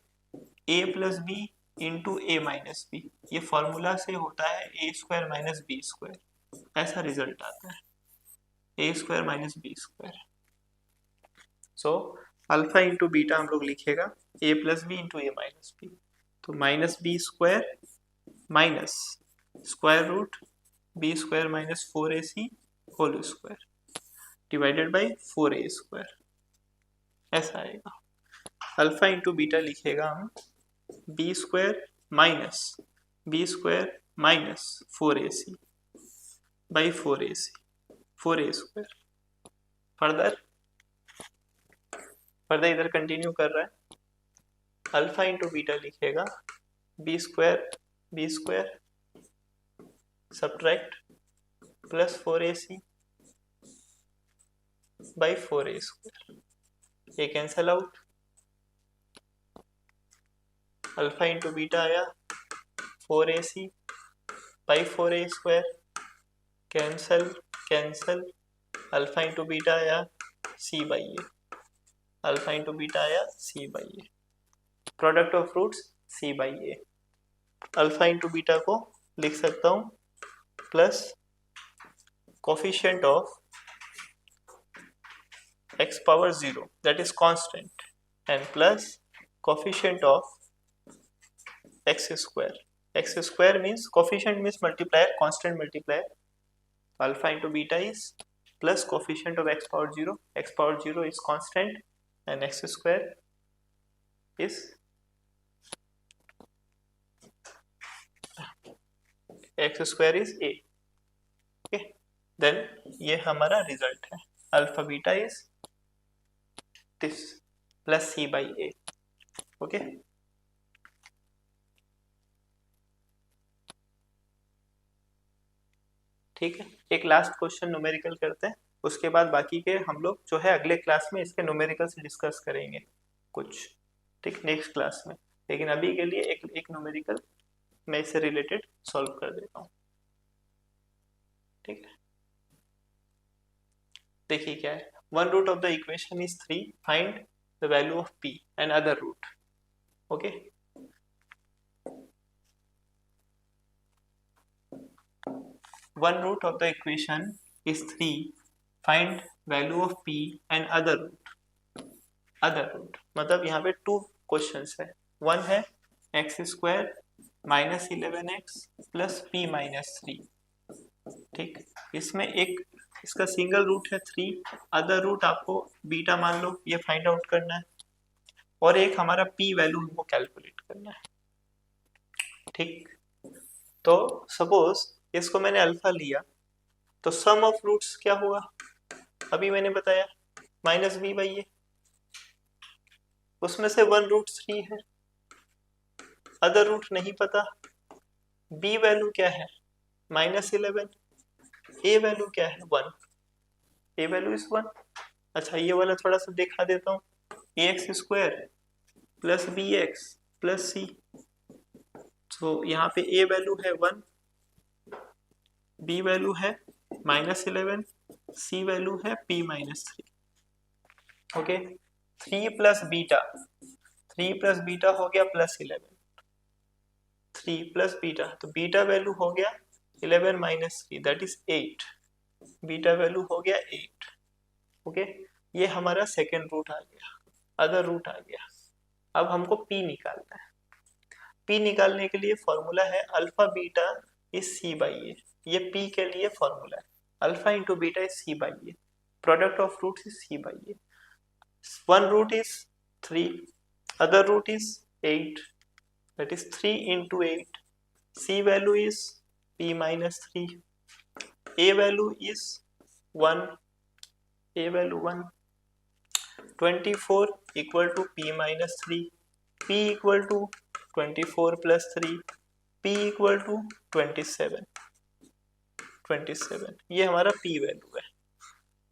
a plus B into a minus b, ये फॉर्मूला से होता है a square minus b square, ऐसा रिजल्ट आता है a square minus b square. So alpha into beta हम लोग लिखेगा a plus B into a minus b, तो minus b square minus square root b square minus 4ac whole square divided by 4a square, ऐसा आएगा। Alpha into beta लिखेगा हम b square minus b square minus 4ac by 4a square. Further इधर continue कर रहा है, alpha into beta लिखेगा b square subtract plus 4ac by 4a square, ये cancel out, alpha into beta आया 4ac by 4a square, cancel, alpha into beta आया c by a, alpha into beta आया c by a, product of roots c by a. Alpha into beta को लिख सकता हूँ plus coefficient of x power 0 that is constant and plus coefficient of x square. X square means coefficient means multiplier, constant multiplier. Alpha into beta is plus coefficient of x power 0. X power 0 is constant and x square is a. Okay, then ये हमारा result है, alpha beta is this plus c by a. Okay, ठीक है। एक last question numerical करते हैं, उसके बाद बाकी के हम लोग जो है अगले क्लास में इसके न्यूमेरिकल से डिस्कस करेंगे कुछ, ठीक, नेक्स्ट क्लास में। लेकिन अभी के लिए एक न्यूमेरिकल मैं इससे रिलेटेड सॉल्व कर देता हूँ, ठीक है। देखिए क्या है, one root of the equation is 3, find the value of p and other root. Okay, one root of the equation is 3, find value of p and other root मतलब यहाँ पे 2 क्वेश्चंस है, वन है x square minus 11x plus p minus 3, ठीक, इसमें एक इसका single root है 3, अदर रूट आपको बीटा मान लो, ये फाइंड आउट करना है, और एक हमारा p वैल्यू हमको कैलकुलेट करना है, ठीक। तो सपोज इसको मैंने अल्फा लिया, तो सम ऑफ रूट्स क्या हुआ, अभी मैंने बताया माइनस बी बाई ए, उसमें से वन रूट 3 है, अदर रूट नहीं पता, बी वैल्यू क्या है माइनस 11, ए वैल्यू क्या है 1, ए वैल्यू इज 1। अच्छा, ये वाला थोड़ा सा दिखा देता हूँ, a x square plus b x plus c, तो यहाँ पे ए वैल्यू है 1, बी वैल्यू है -11, सी वैल्यू है p-3। Okay, 3 plus beta, 3 plus beta हो गया +11, 3 प्लस बीटा, तो बीटा वैल्यू हो गया 11 - 3 दैट इज 8, बीटा वैल्यू हो गया 8। ओके, ये हमारा सेकेंड रूट आ गया, अदर रूट आ गया। अब हमको p निकालना है। p निकालने के लिए फॉर्मूला है alpha beta is c by a, ये p के लिए फॉर्मूला है, alpha into beta is c by a, product of root is c by a. One root is 3, other root is 8, that is 3 into 8, c value is p minus 3, a value is 1, a value 1, 24 equal to p minus 3, p equal to 24 plus 3, p equal to 27, 27 ये हमारा p value है।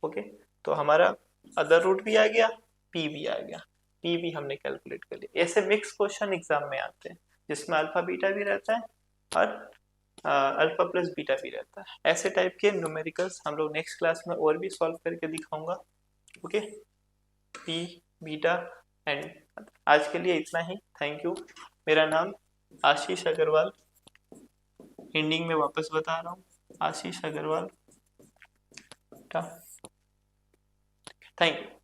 Okay, तो हमारा other route भी आ गया, p भी आ गया, p भी हमने कैलकुलेट कर लिया। ऐसे मिक्स क्वेश्चन एग्जाम में आते हैं जिसमें अल्फा बीटा भी रहता है और अल्फा प्लस बीटा भी रहता है। ऐसे टाइप के न्यूमेरिकल्स हम लोग नेक्स्ट क्लास में और भी सॉल्व करके दिखाऊंगा। ओके, p बीटा एंड आज के लिए इतना ही। Thank you. मेरा नाम आशीष अग्रवाल, एंडिंग में वापस बता रहा हूँ, आशीष अग्रवाल। Thank you.